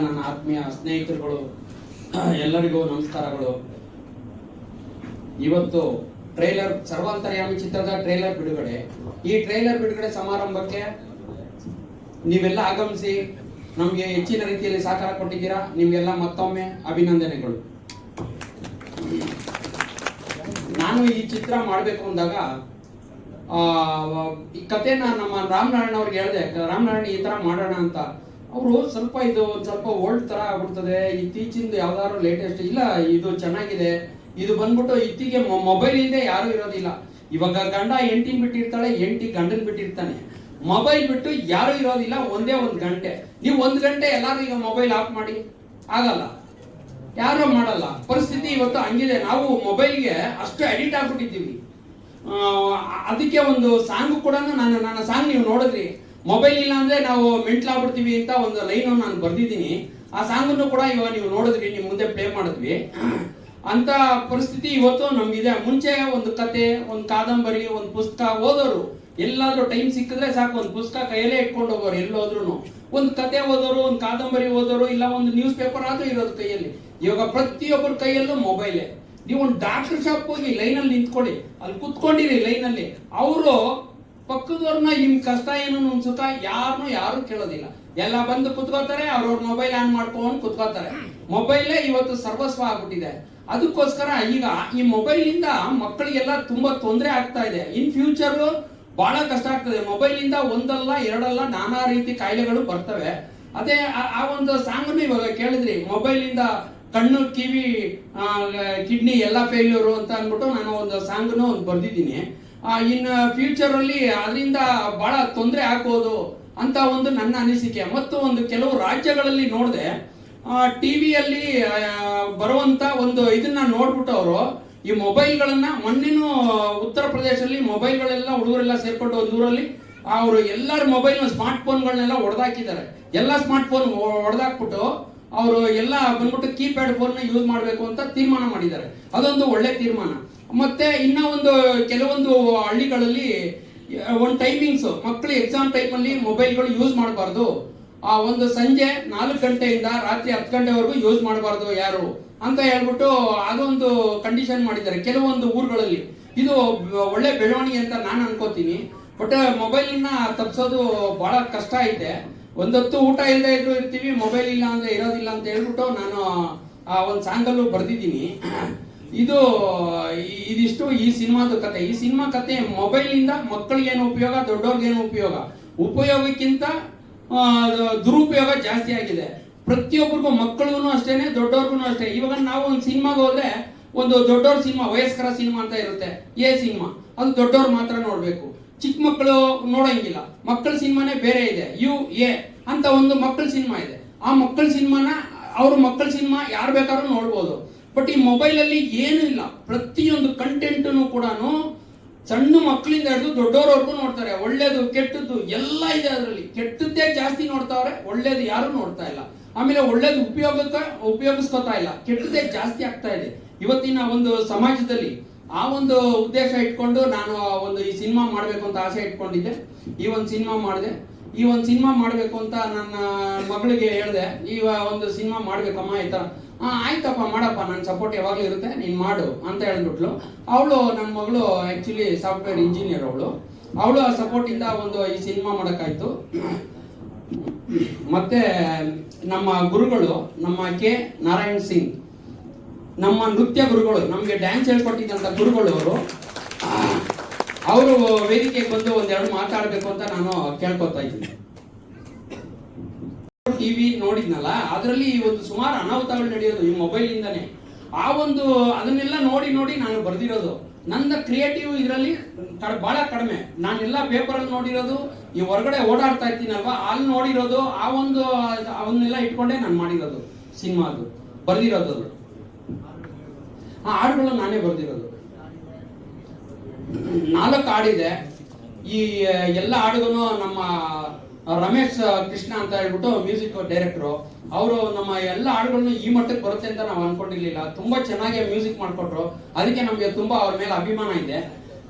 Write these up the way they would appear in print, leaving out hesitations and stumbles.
ನನ್ನ ಆತ್ಮೀಯ ಸ್ನೇಹಿತರುಗಳು ಎಲ್ಲರಿಗೂ ನಮಸ್ಕಾರಗಳು. ಇವತ್ತು ಟ್ರೈಲರ್ ಸರ್ವಾಂತರ್ಯಾಮಿ ಚಿತ್ರದ ಟ್ರೈಲರ್ ಬಿಡುಗಡೆ. ಈ ಟ್ರೈಲರ್ ಬಿಡುಗಡೆ ಸಮಾರಂಭಕ್ಕೆ ನೀವೆಲ್ಲ ಆಗಮಿಸಿ ನಮಗೆ ಹೆಚ್ಚಿನ ರೀತಿಯಲ್ಲಿ ಸಹಕಾರ ಕೊಟ್ಟಿದ್ದೀರಾ. ನಿಮಗೆಲ್ಲ ಮತ್ತೊಮ್ಮೆ ಅಭಿನಂದನೆಗಳು. ನಾನು ಈ ಚಿತ್ರ ಮಾಡಬೇಕು ಅಂದಾಗ ಈ ಕಥೆನ ನಮ್ಮ ರಾಮನಾರಾಯಣ ಅವ್ರಿಗೆ ಹೇಳಿದೆ, ರಾಮನಾರಾಯಣ ಈ ತರ ಮಾಡೋಣ ಅಂತ. ಅವರು ಸ್ವಲ್ಪ ಓಲ್ಡ್ ತರ ಆಗ್ಬಿಡ್ತದೆ, ಇತ್ತೀಚಿಂದ ಯಾವ್ದಾದ್ರು ಲೇಟೆಸ್ಟ್ ಇಲ್ಲ, ಇದು ಚೆನ್ನಾಗಿದೆ, ಇದು ಬಂದ್ಬಿಟ್ಟು ಇತ್ತೀಗೆ ಮೊಬೈಲ್ ಇಲ್ಲದೆ ಯಾರು ಇರೋದಿಲ್ಲ. ಇವಾಗ ಗಂಡ ಹೆಂಡತಿನ ಬಿಟ್ಟಿರ್ತಾಳೆ, ಹೆಂಡತಿ ಗಂಡನ್ ಬಿಟ್ಟಿರ್ತಾನೆ. ಮೊಬೈಲ್ ಬಿಟ್ಟು ಯಾರು ಇರೋದಿಲ್ಲ ಒಂದೇ ಒಂದು ಗಂಟೆ. ನೀವು 1 ಗಂಟೆ ಎಲ್ಲಾರು ಈಗ ಮೊಬೈಲ್ ಆಫ್ ಮಾಡಿ ಆಗಲ್ಲ, ಯಾರು ಮಾಡಲ್ಲ. ಪರಿಸ್ಥಿತಿ ಇವತ್ತು ಹಂಗಿದೆ. ನಾವು ಮೊಬೈಲ್ಗೆ ಅಷ್ಟು ಅಡಿಕ್ಟ್ ಆಗ್ಬಿಟ್ಟಿದ್ದೀವಿ. ಅದಕ್ಕೆ ಒಂದು ಸಾಂಗ್ ಕೂಡ ನನ್ನ ಸಾಂಗ್ ನೀವು ನೋಡಿದ್ರಿ, ಮೊಬೈಲ್ ಇಲ್ಲ ಅಂದ್ರೆ ನಾವು ಮೆಂಟ್ಲಾಗ್ಬಿಡ್ತೀವಿ ಅಂತ ಒಂದು ಲೈನ್ ನಾನು ಬರ್ದಿದ್ದೀನಿ. ಆ ಸಾಂಗನ್ನು ಕೂಡ ಇವಾಗ ನೀವು ನೋಡಿದ್ರಿ, ನಿಮ್ ಮುಂದೆ ಪ್ಲೇ ಮಾಡಿದ್ವಿ. ಅಂತ ಪರಿಸ್ಥಿತಿ ಇವತ್ತು ನಮ್ಗಿದೆ. ಮುಂಚೆ ಒಂದು ಕತೆ, ಒಂದು ಕಾದಂಬರಿ, ಒಂದು ಪುಸ್ತಕ ಓದೋರು, ಎಲ್ಲಾದ್ರೂ ಟೈಮ್ ಸಿಕ್ಕಿದ್ರೆ ಸಾಕು ಒಂದು ಪುಸ್ತಕ ಕೈಯಲ್ಲೇ ಇಟ್ಕೊಂಡು ಹೋಗೋರು. ಎಲ್ಲೋದ್ರು ಒಂದು ಕತೆ ಓದೋರು, ಒಂದು ಕಾದಂಬರಿ ಓದೋರು, ಇಲ್ಲ ಒಂದು ನ್ಯೂಸ್ ಪೇಪರ್ ಆದ್ರೂ ಇರೋದು ಕೈಯಲ್ಲಿ. ಇವಾಗ ಪ್ರತಿಯೊಬ್ಬರ ಕೈಯಲ್ಲೂ ಮೊಬೈಲೇ. ನೀವು ಒಂದು ಡಾಕ್ಟರ್ ಶಾಪ್ ಹೋಗಿ ಲೈನಲ್ಲಿ ನಿಂತ್ಕೊಳ್ಳಿ, ಅಲ್ಲಿ ಕುತ್ಕೊಂಡಿರಿ ಲೈನಲ್ಲಿ, ಅವರು ಪಕ್ಕದವ್ರನ್ನ ನಿಮ್ ಕಷ್ಟ ಏನು ನಮ್ ಸುಖ ಯಾರು ಕೇಳೋದಿಲ್ಲ. ಎಲ್ಲ ಬಂದು ಕುತ್ಕೋತಾರೆ, ಅವ್ರವ್ರ ಮೊಬೈಲ್ ಆನ್ ಮಾಡ್ಕೊಂಡು ಕುತ್ಕೋತಾರೆ. ಮೊಬೈಲೇ ಇವತ್ತು ಸರ್ವಸ್ವ ಆಗ್ಬಿಟ್ಟಿದೆ. ಅದಕ್ಕೋಸ್ಕರ ಈಗ ಈ ಮೊಬೈಲ್ ಇಂದ ಮಕ್ಕಳಿಗೆಲ್ಲ ತುಂಬಾ ತೊಂದರೆ ಆಗ್ತಾ ಇದೆ. ಇನ್ ಫ್ಯೂಚರ್ ಬಹಳ ಕಷ್ಟ ಆಗ್ತದೆ. ಮೊಬೈಲ್ ಇಂದ ಒಂದಲ್ಲ ಎರಡಲ್ಲ ನಾನಾ ರೀತಿ ಕಾಯಿಲೆಗಳು ಬರ್ತವೆ. ಅದೇ ಆ ಒಂದು ಸಾಂಗ್ ಇವಾಗ ಕೇಳಿದ್ರಿ, ಮೊಬೈಲ್ ಇಂದ ಕಣ್ಣು, ಕಿವಿ, ಕಿಡ್ನಿ ಎಲ್ಲ ಫೇಲ್ಯೂರು ಅಂತ ಅಂದ್ಬಿಟ್ಟು ನಾನು ಒಂದು ಸಾಂಗ್ನು ಒಂದು ಬರ್ದಿದ್ದೀನಿ. ಇನ್ ಫ್ಯೂಚರ್ ಅಲ್ಲಿ ಅದರಿಂದ ಬಹಳ ತೊಂದರೆ ಆಗ್ಬೋದು ಅಂತ ಒಂದು ನನ್ನ ಅನಿಸಿಕೆ. ಮತ್ತು ಒಂದು ಕೆಲವು ರಾಜ್ಯಗಳಲ್ಲಿ ನೋಡಿದೆ, ಟಿವಿಯಲ್ಲಿ ಬರುವಂತ ಒಂದು ಇದನ್ನ ನೋಡ್ಬಿಟ್ಟು ಅವರು ಈ ಮೊಬೈಲ್ಗಳನ್ನ, ಮೊನ್ನೆನೂ ಉತ್ತರ ಪ್ರದೇಶದಲ್ಲಿ ಮೊಬೈಲ್ಗಳೆಲ್ಲ ಹುಡುಗರೆಲ್ಲ ಸೇರ್ಕೊಂಡು ಒಂದು ಊರಲ್ಲಿ ಅವರು ಎಲ್ಲರ ಮೊಬೈಲ್ ಸ್ಮಾರ್ಟ್ ಫೋನ್ಗಳನ್ನೆಲ್ಲ ಹೊಡೆದಾಕಿದ್ದಾರೆ. ಎಲ್ಲ ಸ್ಮಾರ್ಟ್ ಫೋನ್ ಹೊಡೆದಾಕ್ಬಿಟ್ಟು ಅವರು ಎಲ್ಲ ಬಂದ್ಬಿಟ್ಟು ಕೀಪ್ಯಾಡ್ ಫೋನ್ ಯೂಸ್ ಮಾಡಬೇಕು ಅಂತ ತೀರ್ಮಾನ ಮಾಡಿದ್ದಾರೆ. ಅದೊಂದು ಒಳ್ಳೆ ತೀರ್ಮಾನ. ಮತ್ತೆ ಇನ್ನ ಒಂದು ಕೆಲವೊಂದು ಹಳ್ಳಿಗಳಲ್ಲಿ ಒಂದು ಟೈಮಿಂಗ್ಸ್, ಮಕ್ಕಳು ಎಕ್ಸಾಮ್ ಟೈಮಲ್ಲಿ ಮೊಬೈಲ್ಗಳು ಯೂಸ್ ಮಾಡಬಾರ್ದು. ಆ ಒಂದು ಸಂಜೆ 4 ಗಂಟೆಯಿಂದ ರಾತ್ರಿ 10 ಗಂಟೆವರೆಗೂ ಯೂಸ್ ಮಾಡಬಾರ್ದು ಯಾರು ಅಂತ ಹೇಳ್ಬಿಟ್ಟು ಅದೊಂದು ಕಂಡೀಷನ್ ಮಾಡಿದ್ದಾರೆ ಕೆಲವೊಂದು ಊರುಗಳಲ್ಲಿ. ಇದು ಒಳ್ಳೆ ಬೆಳವಣಿಗೆ ಅಂತ ನಾನು ಅನ್ಕೋತೀನಿ. ಬಟ್ ಮೊಬೈಲ್ನ ತಪ್ಪಿಸೋದು ಬಹಳ ಕಷ್ಟ ಐತೆ. ಒಂದೊತ್ತು ಊಟ ಇಲ್ಲದೆ ಇದ್ರು ಇರ್ತೀವಿ, ಮೊಬೈಲ್ ಇಲ್ಲ ಅಂದ್ರೆ ಇರೋದಿಲ್ಲ ಅಂತ ಹೇಳ್ಬಿಟ್ಟು ನಾನು ಆ ಒಂದು ಸಾಂಗಲ್ಲೂ ಬರ್ದಿದ್ದೀನಿ. ಇದಿಷ್ಟು ಈ ಸಿನಿಮಾದ ಕತೆ. ಈ ಸಿನಿಮಾ ಕತೆ ಮೊಬೈಲ್ ಇಂದ ಮಕ್ಕಳಿಗೇನು ಉಪಯೋಗ, ದೊಡ್ಡವ್ರಿಗೇನು ಉಪಯೋಗ, ಉಪಯೋಗಕ್ಕಿಂತ ದುರುಪಯೋಗ ಜಾಸ್ತಿ ಆಗಿದೆ. ಪ್ರತಿಯೊಬ್ಬರಿಗೂ, ಮಕ್ಕಳಿಗೂ ಅಷ್ಟೇನೆ, ದೊಡ್ಡವ್ರಿಗೂ ಅಷ್ಟೇ. ಇವಾಗ ನಾವು ಒಂದು ಸಿನಿಮಾಗೆ ಹೋದ್ರೆ ಒಂದು ದೊಡ್ಡವ್ರ ಸಿನಿಮಾ, ವಯಸ್ಕರ ಸಿನಿಮಾ ಅಂತ ಇರುತ್ತೆ, ಸಿನಿಮಾ, ಅದು ದೊಡ್ಡವ್ರು ಮಾತ್ರ ನೋಡ್ಬೇಕು, ಚಿಕ್ಕ ಮಕ್ಕಳು ನೋಡಂಗಿಲ್ಲ. ಮಕ್ಕಳ ಸಿನಿಮಾನೇ ಬೇರೆ ಇದೆ, ಎ ಅಂತ ಒಂದು ಮಕ್ಕಳ ಸಿನಿಮಾ ಇದೆ. ಆ ಮಕ್ಕಳ ಸಿನಿಮಾನ ಮಕ್ಕಳ ಸಿನಿಮಾ ಯಾರು ಬೇಕಾದ್ರೂ ನೋಡ್ಬೋದು. ಬಟ್ ಈ ಮೊಬೈಲ್ ಅಲ್ಲಿ ಏನೂ ಇಲ್ಲ. ಪ್ರತಿಯೊಂದು ಕಂಟೆಂಟ್ನು ಕೂಡ ಸಣ್ಣ ಮಕ್ಕಳಿಂದ ಹಿಡಿದು ದೊಡ್ಡವರವರೆಗೂ ನೋಡ್ತಾರೆ. ಒಳ್ಳೇದು ಕೆಟ್ಟದ್ದು ಎಲ್ಲ ಇದೆ ಅದರಲ್ಲಿ. ಕೆಟ್ಟದ್ದೇ ಜಾಸ್ತಿ ನೋಡ್ತಾವ್ರೆ, ಒಳ್ಳೇದು ಯಾರು ನೋಡ್ತಾ ಇಲ್ಲ. ಆಮೇಲೆ ಒಳ್ಳೇದು ಉಪಯೋಗಿಸ್ಕೊತಾ ಇಲ್ಲ, ಕೆಟ್ಟದ್ದೇ ಜಾಸ್ತಿ ಆಗ್ತಾ ಇದೆ ಇವತ್ತಿನ ಒಂದು ಸಮಾಜದಲ್ಲಿ. ಆ ಒಂದು ಉದ್ದೇಶ ಇಟ್ಕೊಂಡು ನಾನು ಒಂದು ಈ ಸಿನಿಮಾ ಮಾಡಬೇಕು ಅಂತ ಆಸೆ ಇಟ್ಕೊಂಡಿದ್ದೆ. ಈ ಒಂದು ಸಿನಿಮಾ ಮಾಡಿದೆ. ಈ ಒಂದು ಸಿನಿಮಾ ಮಾಡಬೇಕು ಅಂತ ನನ್ನ ಮಗಳಿಗೆ ಹೇಳಿದೆ, ಈ ಒಂದು ಸಿನಿಮಾ ಮಾಡ್ಬೇಕಮ್ಮ ಈ ಥರ. ಆಯ್ತಪ್ಪ ಮಾಡಪ್ಪ, ನನ್ನ ಸಪೋರ್ಟ್ ಯಾವಾಗಲೂ ಇರುತ್ತೆ, ನೀನು ಮಾಡು ಅಂತ ಹೇಳ್ಬಿಟ್ಲು. ಅವಳು, ನನ್ನ ಮಗಳು ಆ್ಯಕ್ಚುಲಿ ಸಾಫ್ಟ್ವೇರ್ ಇಂಜಿನಿಯರ್. ಅವಳು ಆ ಸಪೋರ್ಟಿಂದ ಒಂದು ಈ ಸಿನಿಮಾ ಮಾಡೋಕ್ಕಾಯ್ತು. ಮತ್ತೆ ನಮ್ಮ ಗುರುಗಳು, ನಮ್ಮ ಕೆ ನಾರಾಯಣ್ ಸಿಂಗ್, ನಮ್ಮ ನೃತ್ಯ ಗುರುಗಳು, ನಮಗೆ ಡ್ಯಾನ್ಸ್ ಹೇಳ್ಕೊಟ್ಟಿದ್ದಂಥ ಗುರುಗಳು ಅವರು ವೇದಿಕೆಗೆ ಬಂದು ಒಂದೆರಡು ಮಾತಾಡಬೇಕು ಅಂತ ನಾನು ಕೇಳ್ಕೊತಾ ಇದ್ದೀನಿ. ಟಿವಿ ನೋಡಿದ್ನಲ್ಲ, ಅದರಲ್ಲಿ ಒಂದು ಸುಮಾರು ಅನಾಹುತಗಳು ನಡೆಯೋದು ಈ ಮೊಬೈಲ್ ಇಂದಾನೆ. ಅದನ್ನೆಲ್ಲ ನೋಡಿ ನಾನು ಬರ್ದಿರೋದು. ನನ್ನ ಕ್ರಿಯೇಟಿವ್ ಇದರಲ್ಲಿ ಬಹಳ ಕಡಿಮೆ. ನಾನೆಲ್ಲ ಪೇಪರಲ್ಲಿ ನೋಡಿರೋದು, ಈ ಹೊರಗಡೆ ಓಡಾಡ್ತಾ ಇರ್ತೀನಲ್ವಾ, ಅಲ್ಲಿ ನೋಡಿರೋದು, ಅವನ್ನೆಲ್ಲ ಇಟ್ಕೊಂಡೇ ನಾನು ಮಾಡಿರೋದು ಸಿನಿಮಾದು, ಬರ್ದಿರೋದು. ಹಾಡುಗಳು ನಾನೇ ಬರ್ದಿರೋದು. 4 ಹಾಡಿದೆ. ಈ ಎಲ್ಲ ಹಾಡುಗೂ ನಮ್ಮ ರಮೇಶ್ ಕೃಷ್ಣ ಅಂತ ಹೇಳ್ಬಿಟ್ಟು ಮ್ಯೂಸಿಕ್ ಡೈರೆಕ್ಟರು, ಅವರು ನಮ್ಮ ಎಲ್ಲ ಹಾಡುಗಳನ್ನು ಈ ಮಟ್ಟಕ್ಕೆ ಬರುತ್ತೆ ಅಂತ ನಾವು ಅನ್ಕೊಂಡಿರ್ಲಿಲ್ಲ. ತುಂಬಾ ಚೆನ್ನಾಗಿ ಮ್ಯೂಸಿಕ್ ಮಾಡ್ಕೊಟ್ರು. ಅದಕ್ಕೆ ನಮಗೆ ತುಂಬಾ ಅವ್ರ ಮೇಲೆ ಅಭಿಮಾನ ಇದೆ.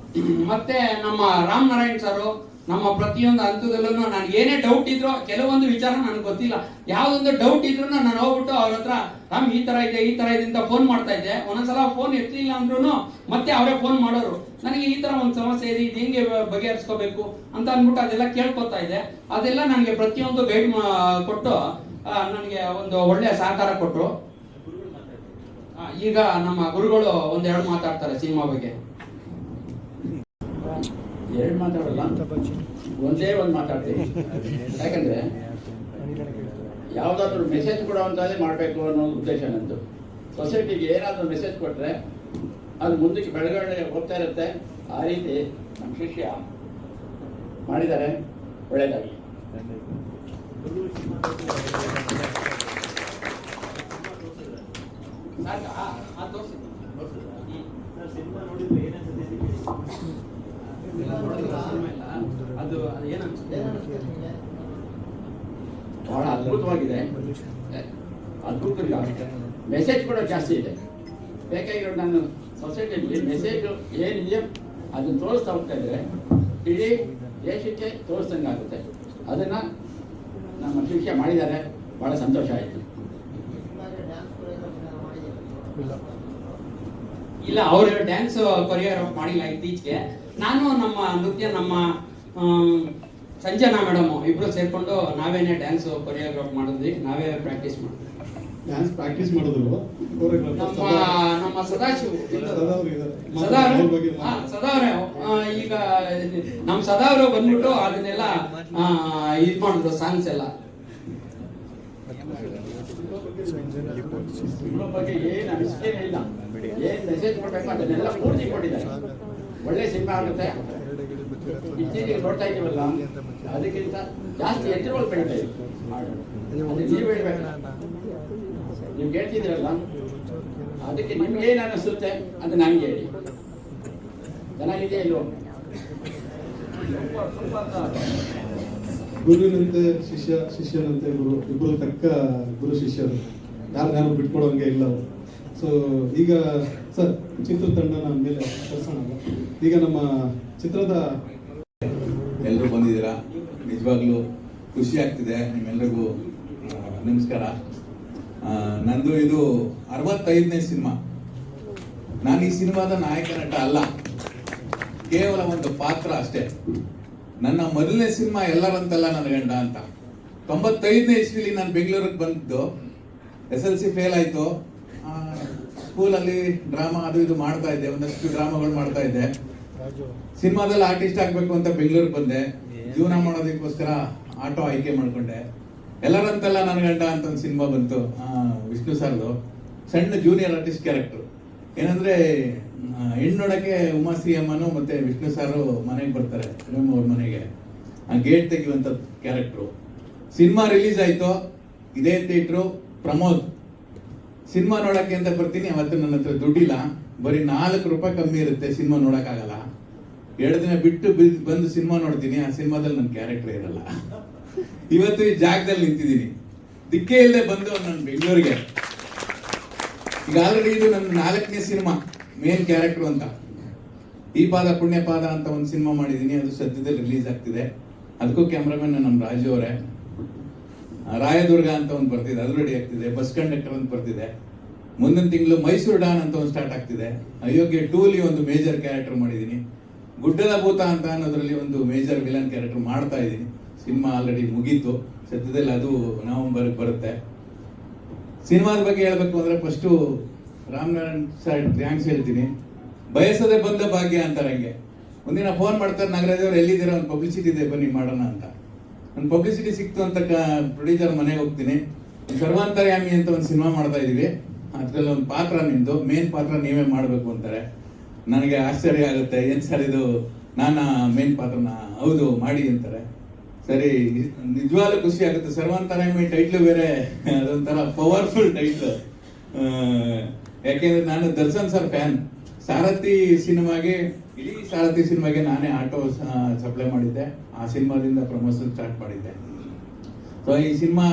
ಮತ್ತೆ ನಮ್ಮ ರಾಮನಾರಾಯಣ್ ಸರ್, ನಮ್ಮ ಪ್ರತಿಯೊಂದು ಹಂತದಲ್ಲೂ ನನಗೆ ಏನೇ ಡೌಟ್ ಇದ್ರೋ, ಕೆಲವೊಂದು ವಿಚಾರ ನನಗೆ ಗೊತ್ತಿಲ್ಲ, ಯಾವುದೊಂದು ಡೌಟ್ ಇದ್ರೂ ನಾನು ಹೋಗ್ಬಿಟ್ಟು ಅವ್ರ ಹತ್ರ ರಾಮ್ ಈ ತರ ಇದೆ ಅಂತ ಫೋನ್ ಮಾಡ್ತಾ ಇದ್ದೆ. ಒಂದೊಂದ್ಸಲ ಫೋನ್ ಎತ್ತಲಿಲ್ಲ ಅಂದ್ರೂ ಮತ್ತೆ ಅವರೇ ಫೋನ್ ಮಾಡೋರು, ನನಗೆ ಈ ತರ ಒಂದು ಸಮಸ್ಯೆ ಇದೆ, ಇದು ಹೆಂಗೆ ಬಗೆಹರಿಸ್ಕೋಬೇಕು ಅಂತ ಅಂದ್ಬಿಟ್ಟು ಅದೆಲ್ಲ ಕೇಳ್ಕೊತಾ ಇದ್ದೆ. ಅದೆಲ್ಲ ನನಗೆ ಪ್ರತಿಯೊಂದು ಗೈಡ್ ಕೊಟ್ಟು ನನಗೆ ಒಂದು ಒಳ್ಳೆಯ ಸಹಕಾರ ಕೊಟ್ಟರು. ಈಗ ನಮ್ಮ ಗುರುಗಳು ಒಂದೆರಡು ಮಾತಾಡ್ತಾರೆ ಸಿನಿಮಾ ಬಗ್ಗೆ. ಎರಡು ಮಾತಾಡಲ್ಲ, ಒಂದೇ ಒಂದು ಮಾತಾಡ್ತೀನಿ. ಯಾಕಂದ್ರೆ ಯಾವುದಾದ್ರೂ ಮೆಸೇಜ್ ಕೊಡುವಂತಾದ್ರೆ ಮಾಡಬೇಕು ಅನ್ನೋ ಉದ್ದೇಶ ನಂದು. ಸೊಸೈಟಿಗೆ ಏನಾದರೂ ಮೆಸೇಜ್ ಕೊಟ್ಟರೆ ಅದು ಮುಂದಕ್ಕೆ ಬೆಳಗಡೆ ಹೋಗ್ತಾ ಇರುತ್ತೆ. ಆ ರೀತಿ ನಮ್ಮ ಶಿಷ್ಯ ಮಾಡಿದ್ದಾರೆ, ಒಳ್ಳೆಯದಾಗಲಿ. ಅದು ಏನನ್ಸುತ್ತೆ, ಬಹಳ ಅದ್ಭುತವಾಗಿದೆ. ಅದ್ಭುತ ಮೆಸೇಜ್ ಕೂಡ ಜಾಸ್ತಿ ಇದೆ. ಬೇಕಾಗಿರೋ ನಾನು ಸೊಸೈಟಿಯಲ್ಲಿ ಮೆಸೇಜ್ ಏನಿದೆಯೋ ಅದನ್ನು ತೋರಿಸ್ತಾ ಹೋಗ್ತಾ ಇದ್ದಾರೆ, ಇಡೀ ದೇಶಕ್ಕೆ ತೋರಿಸ್ದಂಗೆ ಆಗುತ್ತೆ. ಅದನ್ನು ನಮ್ಮ ಶಿಕ್ಷೆ ಮಾಡಿದ್ದಾರೆ, ಭಾಳ ಸಂತೋಷ ಆಯಿತು. ಇಲ್ಲ, ಅವರು ಡ್ಯಾನ್ಸ್ ಕೊರಿಯೋಗ್ರಾಫ್ ಮಾಡಿಲ್ಲ ಇತ್ತೀಚೆಗೆ. ನಾನು ನಮ್ಮ ನೃತ್ಯ ನಮ್ಮ ಸಂಜನಾ ಮೇಡಮ್ ಇಬ್ರು ಸೇರ್ಕೊಂಡು ನಾವೇನೇ ಡ್ಯಾನ್ಸ್ ಕೊರಿಯೋಗ್ರಾಫ್ ಮಾಡಿದ್ವಿ, ನಾವೇ ಪ್ರಾಕ್ಟೀಸ್ ಮಾಡಿದ್ವಿ. ಡ್ಯಾನ್ಸ್ ಪ್ರಾಕ್ಟೀಸ್ ಮಾಡೋದು ನಮ್ಮ ಸದಾಶಿವ್ ಸದಾವ್ರೆ ಈಗ ನಮ್ಮ ಸದಾವ್ರು ಬಂದ್ಬಿಟ್ಟು ಅದನ್ನೆಲ್ಲ ಇದು ಮಾಡಿದ್ರು, ಸಾಂಗ್ಸ್ ಎಲ್ಲ. ಬಗ್ಗೆ ಏನು ಅನಿಸಿಕೆನೇ ಇಲ್ಲ, ಏನು ಮೆಸೇಜ್ ಕೊಡಬೇಕು ಅದನ್ನೆಲ್ಲ ಪೂರ್ತಿ ಕೊಟ್ಟಿದ್ದಾರೆ. ಒಳ್ಳೆ ಸಿನಿಮಾ ಆಗುತ್ತೆ. ಇತ್ತೀಚೆಗೆ ನೋಡ್ತಾ ಇದ್ದೀವಲ್ಲ, ಅದಕ್ಕಿಂತ ಜಾಸ್ತಿ ಎತ್ತರವಾಗಿ ಬೆಳೀತಾ ಇದೆ. ನೀವು ಹೇಳ್ಬೇಕು, ನೀವು ಕೇಳ್ತಿದ್ದೀರಲ್ಲ, ಅದಕ್ಕೆ ನಿಮ್ಗೆ ಏನು ಅನ್ನಿಸುತ್ತೆ ಅದು ನನಗೆ ಹೇಳಿ. ಚೆನ್ನಾಗಿದೆಯಾ ಇಲ್ವೋ? ಗುರುವಿನಂತೆ ಶಿಷ್ಯ, ಶಿಷ್ಯನಂತೆ ಗುರು, ಇಬ್ಬರು ತಕ್ಕ ಗುರು ಶಿಷ್ಯರು, ಯಾರು ಬಿಟ್ಕೊಡೋಂಗೆ ಇಲ್ಲ ಅವರು. ಸೊ ಈಗ ಸರ್ ಚಿತ್ರತಂಡನ ಮೇಲೆ ಕಳ್ಸೋಣ. ಈಗ ನಮ್ಮ ಚಿತ್ರದ ಎಲ್ಲರೂ ಬಂದಿದ್ದೀರಾ, ನಿಜವಾಗ್ಲೂ ಖುಷಿ ಆಗ್ತಿದೆ. ನಿಮ್ಮೆಲ್ಲರಿಗೂ ನಮಸ್ಕಾರ. ನಂದು ಇದು 65ನೇ ಸಿನಿಮಾ. ನಾನು ಈ ಸಿನಿಮಾದ ನಾಯಕ ನಟ ಅಲ್ಲ, ಕೇವಲ ಒಂದು ಪಾತ್ರ ಅಷ್ಟೇ. ನನ್ನ ಮೊದಲನೇ ಸಿನಿಮಾ ಎಲ್ಲರಂತಲ್ಲ ನನ್ನ ಗಂಡ ಅಂತ. 95ನೇ ಇಸ್ವಿಲಿ ನಾನು ಬೆಂಗಳೂರಿಗೆ ಬಂದಿದ್ದು. SLC ಫೇಲ್ ಆಯಿತು. ಸ್ಕೂಲಲ್ಲಿ ಡ್ರಾಮಾ ಅದು ಇದು ಮಾಡ್ತಾ ಇದ್ದೆ, ಒಂದಷ್ಟು ಡ್ರಾಮಾಗಳು ಮಾಡ್ತಾ ಇದ್ದೆ. ಸಿನಿಮಾದಲ್ಲಿ ಆರ್ಟಿಸ್ಟ್ ಆಗ್ಬೇಕು ಅಂತ ಬೆಂಗಳೂರಿಗೆ ಬಂದೆ. ಜೀವನ ಮಾಡೋದಕ್ಕೋಸ್ಕರ ಆಟೋ ಆಯ್ಕೆ ಮಾಡ್ಕೊಂಡೆ. ಎಲ್ಲರಂತಲ್ಲ ನನ್ನ ಗಂಡ ಅಂತ ಒಂದು ಸಿನಿಮಾ ಬಂತು, ವಿಷ್ಣು ಸರ್ದು. ಸಣ್ಣ ಜೂನಿಯರ್ ಆರ್ಟಿಸ್ಟ್ ಕ್ಯಾರೆಕ್ಟರ್. ಏನಂದ್ರೆ ಹೆಣ್ಣೊಳಗೆ ಉಮಾಶ್ರೀ ಅಮ್ಮನು ಮತ್ತೆ ವಿಷ್ಣು ಸಾರು ಮನೆಗೆ ಬರ್ತಾರೆ, ಅವ್ರ ಮನೆಗೆ. ಆ ಗೇಟ್ ತೆಗೆಯುವಂತ ಕ್ಯಾರೆಕ್ಟ್ರು. ಸಿನಿಮಾ ರಿಲೀಸ್ ಆಯ್ತು, ಇದೇ ಥಿಯೇಟ್ರು ಪ್ರಮೋದ್. ಸಿನಿಮಾ ನೋಡಕ್ಕೆ ಅಂತ ಬರ್ತೀನಿ, ಅವತ್ತು ನನ್ನ ಹತ್ರ ದುಡ್ಡಿಲ್ಲ, ಬರೀ 4 ರೂಪಾಯಿ ಕಮ್ಮಿ ಇರುತ್ತೆ, ಸಿನಿಮಾ ನೋಡಕ್ಕಾಗಲ್ಲ. 2 ದಿನ ಬಿಟ್ಟು ಬಂದು ಸಿನಿಮಾ ನೋಡ್ತೀನಿ, ಆ ಸಿನಿಮಾದಲ್ಲಿ ನನ್ನ ಕ್ಯಾರೆಕ್ಟರ್ ಇರಲ್ಲ. ಇವತ್ತು ಈ ಜಾಗದಲ್ಲಿ ನಿಂತಿದ್ದೀನಿ, ದಿಕ್ಕೇ ಇಲ್ಲದೆ ಬಂದು ನಾನು ಬೆಂಗಳೂರಿಗೆ. ಈಗ ಆಲ್ರೆಡಿ ಇದು ನನ್ನ 4ನೇ ಸಿನಿಮಾ, ಮೇನ್ ಕ್ಯಾರೆಕ್ಟರ್ ಅಂತ. ಈ ಪಾದ ಪುಣ್ಯ ಪಾದ ಅಂತ ಒಂದು ಸಿನಿಮಾ ಮಾಡಿದ್ದೀನಿ, ಅದು ಸದ್ಯದಲ್ಲಿ ರಿಲೀಸ್ ಆಗ್ತಿದೆ. ಅದಕ್ಕೂ ಕ್ಯಾಮ್ರಾಮನ್ ನಮ್ಮ ರಾಜು ಅವರೇ. ರಾಯದುರ್ಗ ಅಂತ ಒಂದು ಬರ್ತಿದೆ, ಅದು ರೆಡಿ ಆಗ್ತಿದೆ. ಬಸ್ ಕಂಡಕ್ಟರ್ ಅಂತ ಬರ್ತಿದೆ. ಮುಂದಿನ ತಿಂಗಳು ಮೈಸೂರು ಡಾನ್ ಅಂತ ಒಂದು ಸ್ಟಾರ್ಟ್ ಆಗ್ತಿದೆ. ಅಯೋಗ್ಯ 2ಲಿ ಒಂದು ಮೇಜರ್ ಕ್ಯಾರೆಕ್ಟರ್ ಮಾಡಿದ್ದೀನಿ. ಗುಡ್ಡದ ಭೂತ ಅಂತ ಅನ್ನೋದ್ರಲ್ಲಿ ಒಂದು ಮೇಜರ್ ವಿಲನ್ ಕ್ಯಾರೆಕ್ಟರ್ ಮಾಡ್ತಾ ಇದ್ದೀನಿ. ಸಿನಿಮಾ ಆಲ್ರೆಡಿ ಮುಗೀತು, ಸದ್ಯದಲ್ಲಿ ಅದು ನವೆಂಬರ್ಗೆ ಬರುತ್ತೆ. ಸಿನಿಮಾದ ಬಗ್ಗೆ ಹೇಳ್ಬೇಕು ಅಂದ್ರೆ ಫಸ್ಟು ರಾಮನಾರಾಯಣ್ ಸರ್ ಥ್ಯಾಂಕ್ಸ್ ಹೇಳ್ತೀನಿ. ಬಯಸದೆ ಬಂದ ಭಾಗ್ಯ ಅಂತಾರೆ. ಹಂಗೆ ಒಂದಿನ ಫೋನ್ ಮಾಡ್ತಾರೆ, ನಾಗರಾಜ್ ಅವ್ರು ಎಲ್ಲಿದ್ದೀರಾ, ಒಂದು ಪಬ್ಲಿಸಿಟಿ ಇದೆ ಬನ್ನಿ ಮಾಡೋಣ ಅಂತ. ಒಂದು ಪಬ್ಲಿಸಿಟಿ ಸಿಕ್ತು ಅಂತ ಪ್ರೊಡ್ಯೂಸರ್ ಮನೆಗೆ ಹೋಗ್ತೀನಿ. ಸರ್ವಾಂತರ್ಯಾಮಿ ಅಂತ ಒಂದು ಸಿನಿಮಾ ಮಾಡ್ತಾ ಇದೀವಿ, ಅದ್ರಲ್ಲಿ ಒಂದು ಪಾತ್ರ ನಿಮ್ದು, ಮೇನ್ ಪಾತ್ರ ನೀವೇ ಮಾಡಬೇಕು ಅಂತಾರೆ. ನನಗೆ ಆಶ್ಚರ್ಯ ಆಗುತ್ತೆ, ಏನ್ ಸರ್ ಇದು ನಾನು ಮೇನ್ ಪಾತ್ರನ? ಹೌದು ಮಾಡಿ ಅಂತಾರೆ. ಸರಿ, ನಿಜವಾಗ್ಲೂ ಖುಷಿ ಆಗುತ್ತೆ. ಸರ್ವಾಂತರ್ಯಾಮಿ ಟೈಟ್ಲು ಬೇರೆ ಅದೊಂಥರ ಪವರ್ಫುಲ್ ಟೈಟ್ಲು. ಯಾಕೆಂದ್ರೆ ನಾನು ದರ್ಶನ್ ಸರ್ ಫ್ಯಾನ್. ಸಾರಥಿ ಸಿನಿಮಾಗೆ, ಇಡೀ ಸಾರಥಿ ಸಿನಿಮಾಗೆ ನಾನೇ ಆಟೋ ಸಪ್ಲೈ ಮಾಡಿದ್ದೆ. ಆ ಸಿನಿಮಾದಿಂದ ಪ್ರಮೋಷನ್ ಸ್ಟಾರ್ಟ್ ಮಾಡಿದ್ದೆ. ಸೊ ಈ ಸಿನಿಮಾ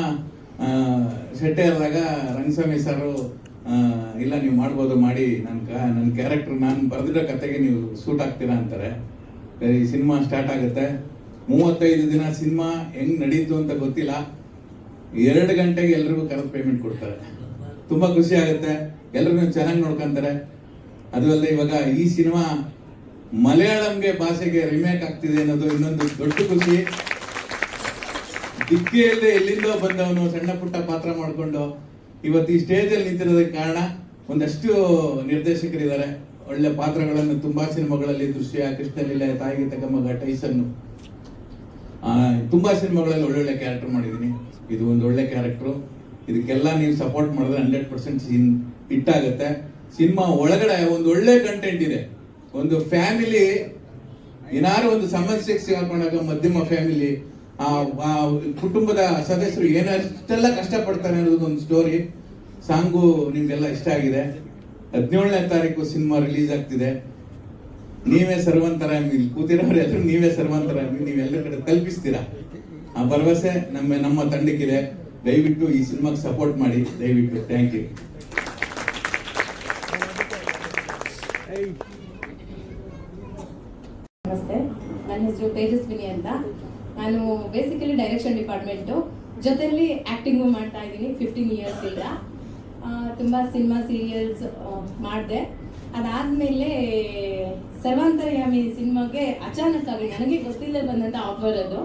ಸೆಟ್ಟೆ ಆದಾಗ ರಂಗಸ್ವಾಮಿ ಸರ್ ಇಲ್ಲ ನೀವು ಮಾಡ್ಬೋದು, ಮಾಡಿ ನನ್ನ ಕ್ಯಾರೆಕ್ಟರ್ ನಾನು ಬರೆದಿರೋ ಕತೆಗೆ ನೀವು ಸೂಟ್ ಆಗ್ತೀರಾ ಅಂತಾರೆ. ಈ ಸಿನಿಮಾ ಸ್ಟಾರ್ಟ್ ಆಗುತ್ತೆ. 35 ದಿನ ಸಿನಿಮಾ ಹೆಂಗ್ ನಡೀತು ಅಂತ ಗೊತ್ತಿಲ್ಲ, 2 ಗಂಟೆಗೆ ಎಲ್ರಿಗೂ ಕರೆದು ಪೇಮೆಂಟ್ ಕೊಡ್ತಾರೆ. ತುಂಬಾ ಖುಷಿ ಆಗುತ್ತೆ, ಎಲ್ರಿಗೂ ಚೆನ್ನಾಗಿ ನೋಡ್ಕೊಂತಾರೆ. ಅದು ಅಲ್ಲದೆ ಇವಾಗ ಈ ಸಿನಿಮಾ ಮಲಯಾಳಂಗೆ ಭಾಷೆಗೆ ರಿಮೇಕ್ ಆಗ್ತಿದೆ ಅನ್ನೋದು ಇನ್ನೊಂದು ದೊಡ್ಡ ಖುಷಿ. ದಿಕ್ಕೇ ಇಲ್ಲದೆ ಎಲ್ಲಿಂದೋ ಬಂದವನು ಸಣ್ಣ ಪುಟ್ಟ ಪಾತ್ರ ಮಾಡ್ಕೊಂಡು ಇವತ್ತು ಈ ಸ್ಟೇಜ್ ಅಲ್ಲಿ ನಿಂತಿರೋದಕ್ಕೆ ಕಾರಣ ಒಂದಷ್ಟು ನಿರ್ದೇಶಕರಿದ್ದಾರೆ, ಒಳ್ಳೆ ಪಾತ್ರಗಳನ್ನು ತುಂಬಾ ಸಿನಿಮಾಗಳಲ್ಲಿ, ದೃಶ್ಯ, ಕೃಷ್ಣಲೀಲೆ, ತಾಯಿಗೆ ತಕ್ಕ ಮಗ, ಟೈಸನ್, ತುಂಬಾ ಸಿನಿಮಾಗಳಲ್ಲಿ ಒಳ್ಳೊಳ್ಳೆ ಕ್ಯಾರೆಕ್ಟರ್ ಮಾಡಿದ್ದೀನಿ. ಇದು ಒಂದು ಒಳ್ಳೆ ಕ್ಯಾರೆಕ್ಟರ್. ಇದಕ್ಕೆಲ್ಲ ನೀವು ಸಪೋರ್ಟ್ ಮಾಡಿದ್ರೆ 100% ಹಿಟ್ ಆಗುತ್ತೆ. ಸಿನಿಮಾ ಒಳಗಡೆ ಒಂದು ಒಳ್ಳೆ ಕಂಟೆಂಟ್ ಇದೆ. ಒಂದು ಫ್ಯಾಮಿಲಿ ಏನಾರು ಒಂದು ಸಮಸ್ಯೆಗೆ ಸಿಗಾಕೊಂಡಾಗ ಮಧ್ಯಮ ಫ್ಯಾಮಿಲಿ, ಆ ಕುಟುಂಬದ ಸದಸ್ಯರು ಏನಷ್ಟೆಲ್ಲ ಕಷ್ಟಪಡ್ತಾರೆ ಅನ್ನೋದು ಒಂದು ಸ್ಟೋರಿ. ಸಾಂಗು ನಿಮ್ಗೆಲ್ಲ ಇಷ್ಟ ಆಗಿದೆ. 17ನೇ ತಾರೀಕು ಸಿನಿಮಾ ರಿಲೀಸ್ ಆಗ್ತಿದೆ. ನೀವೇ ಸರ್ವಂತರಾಮಿ, ಇಲ್ಲಿ ಕೂತಿರೋರು ಎಲ್ಲರೂ ನೀವೇ ಸರ್ವಂತರಾಮಿ, ನೀವೆಲ್ಲ ಕಡೆ ತಲುಪಿಸ್ತೀರಾ. ಆ ಭರವಸೆ ನಮ್ಮ ತಂಡಕ್ಕಿದೆ. ದಯವಿಟ್ಟು ಈ ಸಿನಿಮಾಗೆ ಸಪೋರ್ಟ್ ಮಾಡಿ, ದಯವಿಟ್ಟು. Thank you. ನಮಸ್ತೆ, ನನ್ನ ಹೆಸರು ತೇಜಸ್ವಿನಿ ಅಂತ. ನಾನು ಬೇಸಿಕಲಿ ಡೈರೆಕ್ಷನ್ ಡಿಪಾರ್ಟ್ಮೆಂಟು, ಜೊತೆಯಲ್ಲಿ ಆ್ಯಕ್ಟಿಂಗು ಮಾಡ್ತಾ ಇದ್ದೀನಿ 15 ಇಯರ್ಸ್ ಇಂದ. ತುಂಬ ಸಿನಿಮಾ ಸೀರಿಯಲ್ಸ್ ಮಾಡಿದೆ. ಅದಾದಮೇಲೆ ಸರ್ವಾಂತರ್ಯಾಮಿ ಸಿನಿಮಾಗೆ ಅಚಾನಕ್ ಆಗಿ ನನಗೆ ಗೊತ್ತಿಲ್ಲದೆ ಬಂದಂಥ ಆಫರ್ ಅದು.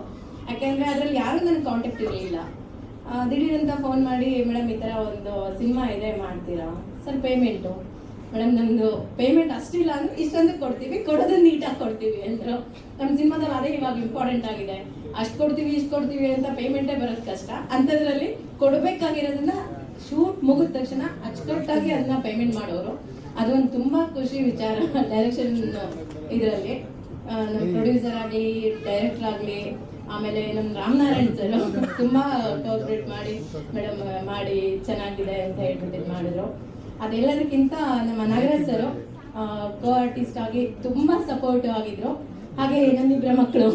ಯಾಕೆಂದರೆ ಅದರಲ್ಲಿ ಯಾರೂ ನನಗೆ ಕಾಂಟ್ಯಾಕ್ಟ್ ಇರಲಿಲ್ಲ. ದಿಢೀರಂತ ಫೋನ್ ಮಾಡಿ, ಮೇಡಮ್ ಈ ಥರ ಒಂದು ಸಿನಿಮಾ ಇದೆ, ಮಾಡ್ತೀರಾ ಸರ್? ಪೇಮೆಂಟು ಮೇಡಮ್ ನಮ್ಮದು ಪೇಮೆಂಟ್ ಅಷ್ಟಿಲ್ಲ ಅಂದರೆ ಇಷ್ಟೊಂದು ಕೊಡ್ತೀವಿ, ಕೊಡೋದು ನೀಟಾಗಿ ಕೊಡ್ತೀವಿ ಅಂದರು. ನಮ್ಮ ಸಿನಿಮಾದಲ್ಲಿ ಅದೇ ಇವಾಗ ಇಂಪಾರ್ಟೆಂಟ್ ಆಗಿದೆ. ಅಷ್ಟು ಕೊಡ್ತೀವಿ ಇಷ್ಟು ಕೊಡ್ತೀವಿ ಅಂತ ಪೇಮೆಂಟೇ ಬರೋದು ಕಷ್ಟ. ಅಂಥದ್ರಲ್ಲಿ ಕೊಡಬೇಕಾಗಿರೋದನ್ನ ಶೂಟ್ ಮುಗಿದ ತಕ್ಷಣ ಅಚ್ಚುಕಟ್ಟಾಗಿ ಅದನ್ನ ಪೇಮೆಂಟ್ ಮಾಡೋರು. ಅದೊಂದು ತುಂಬ ಖುಷಿ ವಿಚಾರ ಡೈರೆಕ್ಷನ್ ಇದರಲ್ಲಿ. ನಮ್ಮ ಪ್ರೊಡ್ಯೂಸರ್ ಆಗಲಿ, ಡೈರೆಕ್ಟರ್ ಆಗಲಿ, ಆಮೇಲೆ ನಮ್ಮ ರಾಮನಾರಾಯಣ್ ಸರ್ ತುಂಬ ಕೋಆಪರೇಟ್ ಮಾಡಿ, ಮೇಡಮ್ ಮಾಡಿ ಚೆನ್ನಾಗಿದೆ ಅಂತ ಹೇಳ್ಬಿಟ್ಟು ಇದು ಮಾಡಿದ್ರು. ಅದೆಲ್ಲದಕ್ಕಿಂತ ನಮ್ಮ ನಾಗರಾಜ್ ಸರ್ ಕೋ ಆರ್ಟಿಸ್ಟ್ ಆಗಿ ತುಂಬ ಸಪೋರ್ಟಿವ್ ಆಗಿದ್ರು. ಹಾಗೆ ನನ್ನಿಬ್ಬರ ಮಕ್ಕಳು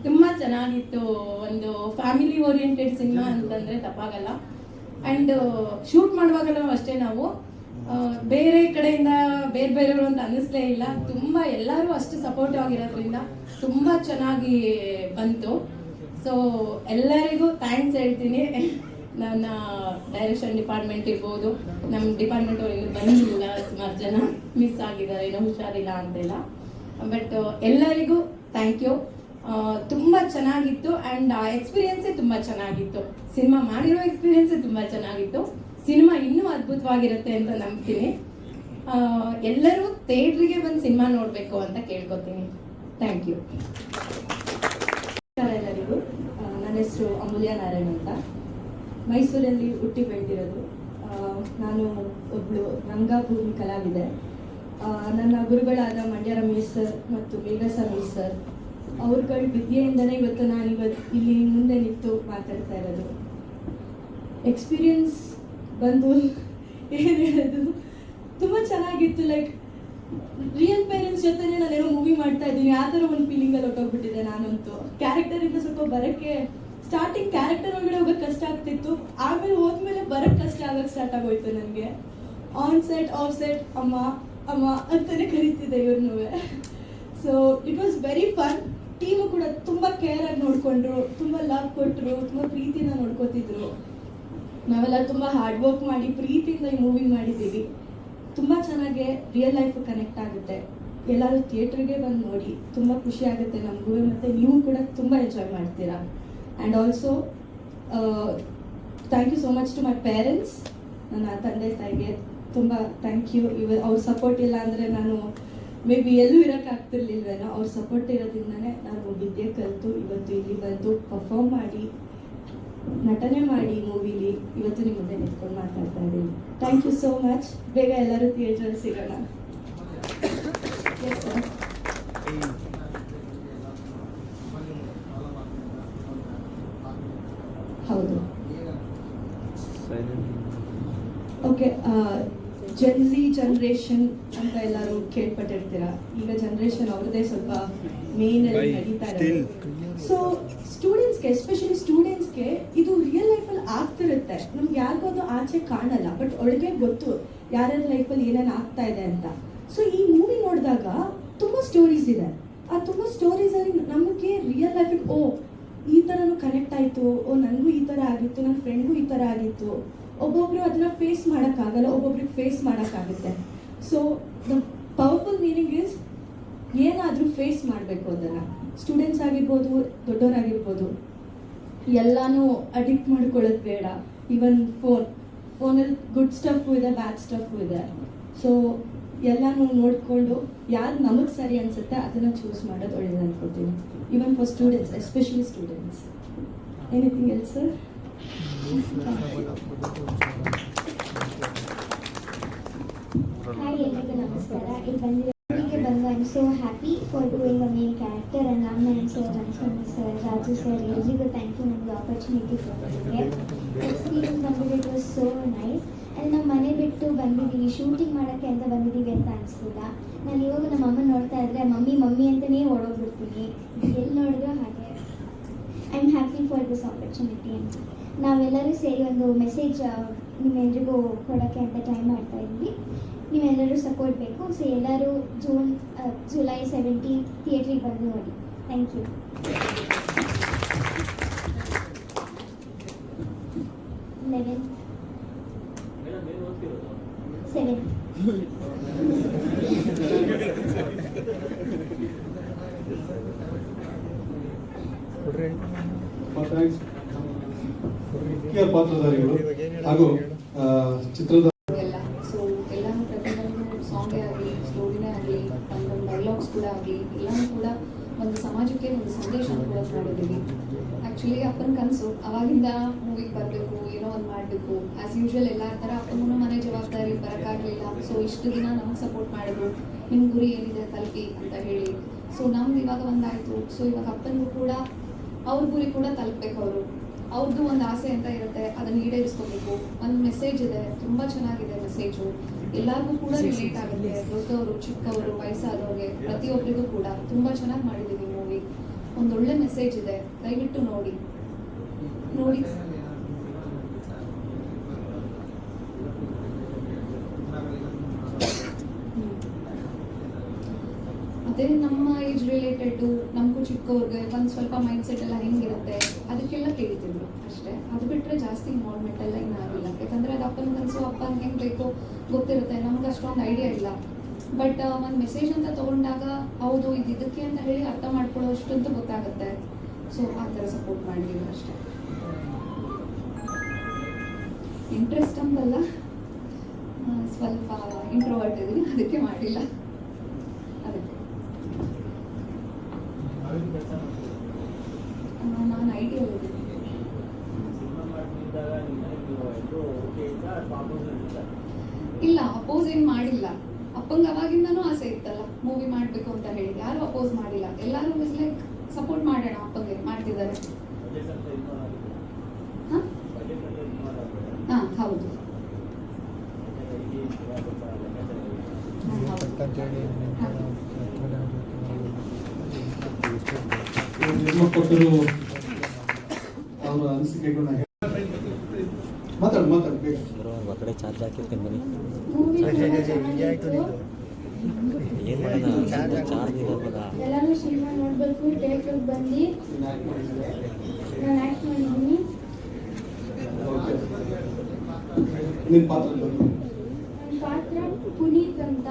ತುಂಬ ಚೆನ್ನಾಗಿತ್ತು. ಒಂದು ಫ್ಯಾಮಿಲಿ ಓರಿಯೆಂಟೆಡ್ ಸಿನಿಮಾ ಅಂತಂದರೆ ತಪ್ಪಾಗಲ್ಲ. ಆ್ಯಂಡ್ ಶೂಟ್ ಮಾಡುವಾಗಲೂ ಅಷ್ಟೇ, ನಾವು ಬೇರೆ ಕಡೆಯಿಂದ ಬೇರೆಯವರು ಅಂತ ಅನ್ನಿಸ್ಲೇ ಇಲ್ಲ. ತುಂಬ ಎಲ್ಲರೂ ಅಷ್ಟು ಸಪೋರ್ಟಿವ್ ಆಗಿರೋದ್ರಿಂದ ತುಂಬ ಚೆನ್ನಾಗಿ ಬಂತು. ಸೊ ಎಲ್ಲರಿಗೂ ಥ್ಯಾಂಕ್ಸ್ ಹೇಳ್ತೀನಿ. ನನ್ನ ಡೈರೆಕ್ಷನ್ ಡಿಪಾರ್ಟ್ಮೆಂಟ್ ಇರ್ಬೋದು, ನಮ್ಮ ಡಿಪಾರ್ಟ್ಮೆಂಟ್ ಅವ್ರು ಇನ್ನೂ ಬಂದಿಲ್ಲ, ಸುಮಾರು ಜನ ಮಿಸ್ ಆಗಿದ್ದಾರೆ, ಏನೋ ಹುಷಾರಿಲ್ಲ ಅಂತೆಲ್ಲ. ಬಟ್ ಎಲ್ಲರಿಗೂ ಥ್ಯಾಂಕ್ ಯು. ತುಂಬ ಚೆನ್ನಾಗಿತ್ತು. ಆ್ಯಂಡ್ ಆ ಎಕ್ಸ್ಪೀರಿಯನ್ಸೇ ತುಂಬ ಚೆನ್ನಾಗಿತ್ತು. ಸಿನಿಮಾ ಮಾಡಿರೋ ಎಕ್ಸ್ಪೀರಿಯನ್ಸೇ ತುಂಬ ಚೆನ್ನಾಗಿತ್ತು. ಸಿನಿಮಾ ಇನ್ನೂ ಅದ್ಭುತವಾಗಿರುತ್ತೆ ಅಂತ ನಂಬ್ತೀನಿ. ಎಲ್ಲರೂ ಥಿಯೇಟ್ರಿಗೆ ಬಂದು ಸಿನಿಮಾ ನೋಡಬೇಕು ಅಂತ ಕೇಳ್ಕೊತೀನಿ. Thank you. ಎಲ್ಲರಿಗೂ ನನ್ನ ಹೆಸರು ಅಮೂಲ್ಯ ನಾರಾಯಣ್ ಅಂತ. ಮೈಸೂರಲ್ಲಿ ಹುಟ್ಟಿ ಬೆಳೆದಿರೋದು. ನಾನು ಒಬ್ಬಳು ರಂಗಭೂಮಿ ಕಲಾವಿದೆ. ನನ್ನ ಗುರುಗಳಾದ ಮಂಡ್ಯ ರಮೇಶ್ ಸರ್ ಮತ್ತು ಮೇಘ ಸಮೀರ್ ಸರ್ ಅವ್ರುಗಳ ವಿದ್ಯೆಯಿಂದನೇ ಇವತ್ತು ಇಲ್ಲಿ ಮುಂದೆ ನಿಂತು ಮಾತಾಡ್ತಾ ಇರೋದು. ಎಕ್ಸ್ಪೀರಿಯನ್ಸ್ ಬಂದು ಏನು ಹೇಳೋದು, ತುಂಬ ಚೆನ್ನಾಗಿತ್ತು. ಲೈಕ್ ರಿಯಲ್ ಪೇರೆಂಟ್ಸ್ ಜೊತೆನೇ ನಾನೇನೋ ಮೂವಿ ಮಾಡ್ತಾ ಇದ್ದೀನಿ, ಆ ಥರ ಒಂದು ಫೀಲಿಂಗಲ್ಲಿ ಹೊಟ್ಟೋಗ್ಬಿಟ್ಟಿದೆ ನಾನಂತೂ. ಕ್ಯಾರೆಕ್ಟರಿಂದ ಸ್ವಲ್ಪ ಬರೋಕ್ಕೆ ಸ್ಟಾರ್ಟಿಂಗ್ ಕ್ಯಾರೆಕ್ಟರ್ ಒಳಗಡೆ ಹೋಗೋಕ್ಕೆ ಕಷ್ಟ ಆಗ್ತಿತ್ತು. ಆಮೇಲೆ ಹೋದ್ಮೇಲೆ ಬರೋಕ್ಕೆ ಕಷ್ಟ ಆಗೋಕ್ಕೆ ಸ್ಟಾರ್ಟ್ ಆಗೋಯ್ತು ನನಗೆ. ಆನ್ ಸೆಟ್ ಆಫ್ ಸೆಟ್ ಅಮ್ಮ ಅಮ್ಮ ಅಂತಲೇ ಕರೀತಿದ್ದೆ ಇವ್ರನ್ನೂ. So it was very fun. Team ಕೂಡ ತುಂಬ ಕೇರಾಗಿ ನೋಡಿಕೊಂಡ್ರು, ತುಂಬ ಲವ್ ಕೊಟ್ಟರು, ತುಂಬ ಪ್ರೀತಿಯಿಂದ ನೋಡ್ಕೋತಿದ್ರು. ನಾವೆಲ್ಲ ತುಂಬ ಹಾರ್ಡ್ ವರ್ಕ್ ಮಾಡಿ ಪ್ರೀತಿಯಿಂದ ಈ ಮೂವಿ ಮಾಡಿದ್ದೀವಿ. ತುಂಬ ಚೆನ್ನಾಗಿ ರಿಯಲ್ ಲೈಫು ಕನೆಕ್ಟ್ ಆಗುತ್ತೆ. ಎಲ್ಲರೂ ಥಿಯೇಟ್ರಿಗೆ ಬಂದು ನೋಡಿ, ತುಂಬ ಖುಷಿ ಆಗುತ್ತೆ ನಮಗೂ, ಮತ್ತು ನೀವು ಕೂಡ ತುಂಬ ಎಂಜಾಯ್ ಮಾಡ್ತೀರಾ. And also thank you so much to my parents. ನನ್ನ ತಂದೆ ತಾಯಿಗೆ ತುಂಬ ಥ್ಯಾಂಕ್ ಯು. ಅವ್ರ ಸಪೋರ್ಟ್ ಇಲ್ಲ ಅಂದರೆ ನಾನು ಮೇ ಬಿ ಎಲ್ಲೂ ಇರೋಕ್ಕಾಗ್ತಿರ್ಲಿಲ್ವೇನೋ. ಅವ್ರ ಸಪೋರ್ಟ್ ಇರೋದ್ರಿಂದನೇ ನಾನು ವಿದ್ಯೆ ಕಲಿತು ಇವತ್ತು ಇಲ್ಲಿ ಬಂದು ಪರ್ಫಾರ್ಮ್ ಮಾಡಿ, ನಟನೆ ಮಾಡಿ ಮೂವಿಲಿ ಇವತ್ತು ನಿಮ್ಮ ಮುಂದೆ ನಿಂತ್ಕೊಂಡು ಮಾತಾಡ್ತಾ ಇದ್ದೀನಿ. Thank you so much. ಬೇಗ ಎಲ್ಲರೂ ಥಿಯೇಟ್ರಲ್ಲಿ ಸಿಗೋಣ. Yes sir. ಹೌದು. ಓಕೆ. ಜೆನ್ಸಿ ಜನ್ರೇಷನ್ ಅಂತ ಎಲ್ಲರೂ ಕೇಳ್ಪಟ್ಟಿರ್ತೀರಾ. ಈಗ ಜನ್ರೇಷನ್ ಅವ್ರದ್ದೇ ಸ್ವಲ್ಪ ಮೇನಲ್ಲಿ ನಡೀತಾ ಇದೆ. ಸೊ ಸ್ಟೂಡೆಂಟ್ಸ್ಗೆ, ಎಸ್ಪೆಷಲಿ ಸ್ಟೂಡೆಂಟ್ಸ್ಗೆ ಇದು ರಿಯಲ್ ಲೈಫಲ್ಲಿ ಆಗ್ತಿರುತ್ತೆ. ನಮ್ಗೆ ಯಾರಿಗೂ ಅದು ಆಚೆ ಕಾಣಲ್ಲ, ಬಟ್ ಒಳಗೆ ಗೊತ್ತು ಯಾರ್ಯಾರ ಲೈಫಲ್ಲಿ ಏನೇನು ಆಗ್ತಾ ಇದೆ ಅಂತ. ಸೊ ಈ ಮೂವಿ ನೋಡಿದಾಗ ತುಂಬ ಸ್ಟೋರೀಸ್ ಇದೆ. ಆ ತುಂಬ ಸ್ಟೋರೀಸಲ್ಲಿ ನಮಗೆ ರಿಯಲ್ ಲೈಫಿಗೆ ಓ ಈ ಥರನೂ ಕನೆಕ್ಟ್ ಆಯಿತು, ಓ ನನಗೂ ಈ ಥರ ಆಗಿತ್ತು, ನನ್ನ ಫ್ರೆಂಡ್ಗೂ ಈ ಥರ ಆಗಿತ್ತು. ಒಬ್ಬೊಬ್ಬರು ಅದನ್ನು ಫೇಸ್ ಮಾಡೋಕ್ಕಾಗಲ್ಲ, ಒಬ್ಬೊಬ್ರಿಗೆ ಫೇಸ್ ಮಾಡೋಕ್ಕಾಗುತ್ತೆ. So the powerful meaning is ಏನಾದರೂ ಫೇಸ್ ಮಾಡಬೇಕು ಅದನ್ನು. ಸ್ಟೂಡೆಂಟ್ಸ್ ಆಗಿರ್ಬೋದು, ದೊಡ್ಡವರಾಗಿರ್ಬೋದು, ಎಲ್ಲನೂ ಅಡಿಕ್ಟ್ ಮಾಡ್ಕೊಳ್ಳೋದು ಬೇಡ. ಈವನ್ ಫೋನಲ್ಲಿ ಗುಡ್ ಸ್ಟಫು ಇದೆ, ಬ್ಯಾಡ್ ಸ್ಟಫು ಇದೆ. ಸೊ ಎಲ್ಲನೂ ನೋಡಿಕೊಂಡು ಯಾರು ನಮಗೆ ಸರಿ ಅನಿಸುತ್ತೆ ಅದನ್ನು ಚೂಸ್ ಮಾಡೋದು ಒಳ್ಳೇದು ಅನ್ಕೋತೀನಿ. Even for students, especially students. Anything else sir? Hi, ಎಲ್ಲರಿಗೂ ನಮಸ್ಕಾರ. ಇಲ್ಲಿ ಬಂದು I am so happy for doing a main character and Ramanarayan sir, Rangaswamy sir, Raju sir, ಎಲ್ರಿಗೂ ಥ್ಯಾಂಕ್ ಯು ನನಗೆ ಆಪರ್ಚುನಿಟಿ ಕೊಟ್ಟಿದ್ದಕ್ಕೆ. ಎಕ್ಸ್ಪೀರಿಯನ್ಸ್ ಬಂದಿದ್ದು it was so nice. And ನಮ್ಮ ಮನೆ ಬಿಟ್ಟು ಬಂದಿದ್ದೀವಿ, ಶೂಟಿಂಗ್ ಮಾಡೋಕ್ಕೆ ಅಂತ ಬಂದಿದ್ದೀವಿ ಅಂತ ಅನಿಸ್ತಿಲ್ಲ. ನಾನು ಇವಾಗ ನಮ್ಮ ಅಮ್ಮ ನೋಡ್ತಾ ಇದ್ದರೆ ಮಮ್ಮಿ ಮಮ್ಮಿ ಅಂತಲೇ ಓಡೋಗ್ಬಿಡ್ತೀನಿ, ಎಲ್ಲಿ ನೋಡಿದ್ರು ಹಾಗೆ. I am happy for this opportunity. ಅಂತ ನಾವೆಲ್ಲರೂ ಸೇರಿ ಒಂದು ಮೆಸೇಜ್ ನಿಮ್ಮೆಲ್ರಿಗೂ ಕೊಡೋಕ್ಕೆ ಅಂತ ಟ್ರೈ ಮಾಡ್ತಾ ಇದ್ವಿ. ನೀವೆಲ್ಲರೂ ಸಪೋರ್ಟ್ ಬೇಕು. ಸೊ ಎಲ್ಲರೂ ಜುಲೈ 17 ಥಿಯೇಟ್ರಿಗೆ ಬಂದು ನೋಡಿ. Thank you. ಸೆವೆನ್ ಮುಖ್ಯ ಪಾತ್ರಧಾರಿಗಳು ಹಾಗೂ ಚಿತ್ರದ ಸೊ ಎಲ್ಲನೂ ಪ್ರತಿಯೊಂದು ಸಾಂಗೇ ಆಗಲಿ, ಸ್ಟೋರಿನೇ ಆಗಲಿ, ಒಂದೊಂದು ಡೈಲಾಗ್ಸ್ ಕೂಡ ಆಗಲಿ, ಎಲ್ಲನೂ ಕೂಡ ಒಂದು ಸಮಾಜಕ್ಕೆ ಒಂದು ಸಂದೇಶ ಕೂಡ ಮಾಡಿದ್ದೀವಿ. ಆ್ಯಕ್ಚುಲಿ ಅಪ್ಪನ ಕನಸು ಅವಾಗಿಂದ ಮೂವಿಗೆ ಬರಬೇಕು, ಏನೋ ಒಂದು ಮಾಡಬೇಕು. ಆ್ಯಸ್ ಯೂಶ್ವಲ್ ಎಲ್ಲರ ಥರ ಅಪ್ಪನೂ ಮನೆ ಜವಾಬ್ದಾರಿ ಬರೋಕ್ಕಾಗಲಿಲ್ಲ. ಸೊ ಇಷ್ಟು ದಿನ ನಮಗೆ ಸಪೋರ್ಟ್ ಮಾಡಿದ್ರು, ನಿಮ್ಮ ಗುರಿ ಏನಿದೆ ತಲುಪಿ ಅಂತ ಹೇಳಿ. ಸೊ ನಮ್ದು ಇವಾಗ ಒಂದಾಯಿತು. ಸೊ ಇವಾಗ ಅಪ್ಪನಿಗೂ ಕೂಡ ಅವ್ರ ಗುರಿ ಕೂಡ ತಲುಪಬೇಕು. ಅವ್ರದ್ದು ಒಂದು ಆಸೆ ಅಂತ ಇರುತ್ತೆ, ಅದನ್ನು ಈಡೇರಿಸ್ಕೋಬೇಕು. ಒಂದು ಮೆಸೇಜ್ ಇದೆ, ತುಂಬ ಚೆನ್ನಾಗಿದೆ ಮೆಸೇಜು. ಎಲ್ಲರಿಗೂ ಕೂಡ ರಿಲೇಟ್ ಆಗುತ್ತೆ, ದೊಡ್ಡವರು, ಚಿಕ್ಕವರು, ವಯಸ್ಸಾದವ್ರಿಗೆ, ಪ್ರತಿಯೊಬ್ಬರಿಗೂ ಕೂಡ ತುಂಬ ಚೆನ್ನಾಗಿ ಮಾಡಿದ್ದೀವಿ ಮೂವಿ. ಒಂದೊಳ್ಳೆ ಮೆಸೇಜ್ ಇದೆ, ದಯವಿಟ್ಟು ನೋಡಿ. ಅದೇ ನಮ್ಮ ಏಜ್ ರಿಲೇಟೆಡ್, ನಮಗೂ ಚಿಕ್ಕವ್ರಿಗೆ ಒಂದು ಸ್ವಲ್ಪ ಮೈಂಡ್ಸೆಟ್ ಎಲ್ಲ ಹೆಂಗಿರುತ್ತೆ ಅದಕ್ಕೆಲ್ಲ ಕೇಳ್ತಿದ್ರು ಅಷ್ಟೇ. ಅದು ಬಿಟ್ಟರೆ ಜಾಸ್ತಿ ಇನ್ವಾಲ್ವ್ಮೆಂಟ್ ಎಲ್ಲ ಏನಾಗಿಲ್ಲ. ಯಾಕಂದರೆ ಅದು ಅಪ್ಪನ ಕನಸು, ಅಪ್ಪನ ಹೆಂಗೆ ಬೇಕೋ ಗೊತ್ತಿರುತ್ತೆ, ನಮ್ಗೆ ಅಷ್ಟೊಂದು ಐಡಿಯಾ ಇಲ್ಲ. ಬಟ್ ಒಂದು ಮೆಸೇಜ್ ಅಂತ ತೊಗೊಂಡಾಗ ಹೌದು ಇದು ಇದಕ್ಕೆ ಅಂತ ಹೇಳಿ ಅರ್ಥ ಮಾಡ್ಕೊಳ್ಳೋ ಅಷ್ಟಂತೂ ಗೊತ್ತಾಗುತ್ತೆ. ಸೊ ಆ ಥರ ಸಪೋರ್ಟ್ ಮಾಡಿದ್ದೀವಿ ಅಷ್ಟೇ. ಇಂಟ್ರೆಸ್ಟ್ ಅಂತಲ್ಲ, ಸ್ವಲ್ಪ ಇಂಟ್ರೋವರ್ಟ್ ಇದ್ದೀನಿ, ಅದಕ್ಕೆ ಮಾಡಿಲ್ಲ. ಅದಕ್ಕೆ ನಾನು ಐಡಿಯಾ ಇದ್ದೀನಿ. ಇಲ್ಲ, ಅಪೋಸ್ ಏನು ಮಾಡಿಲ್ಲ. ಅಪ್ಪಂಗೆ ಅವಾಗಿಂದನೂ ಆಸೆ ಇತ್ತಲ್ಲ ಮೂವಿ ಮಾಡಬೇಕು ಅಂತ ಹೇಳಿ, ಯಾರು ಅಪೋಸ್ ಮಾಡಿಲ್ಲ. ಎಲ್ಲರೂ ಇಸ್ ಲೈಕ್ ಸಪೋರ್ಟ್ ಮಾಡೋಣ, ಅಪ್ಪಂಗೆ ಮಾಡ್ತಿದ್ದಾರೆ. ಹಾಂ ಹೌದು. ನಿರ್ಮಾಪಕರು ಅವರ ಅನಿಸಿಕೆಗಳನ್ನ ಮಾತಾಡ್ಬೇಕು. ಎಲ್ಲರೂ ಸಿನಿಮಾ ನೋಡಬೇಕು, ಥಿಯೇಟ್ರಿಗೆ ಬಂದು. ನಾನು ಆ್ಯಕ್ಟ್ ಮಾಡಿದ್ದೀನಿ. ನಿನ್ನ ಪಾತ್ರ ನನ್ನ ಪಾತ್ರ ಪುನೀತ್ ಅಂತ.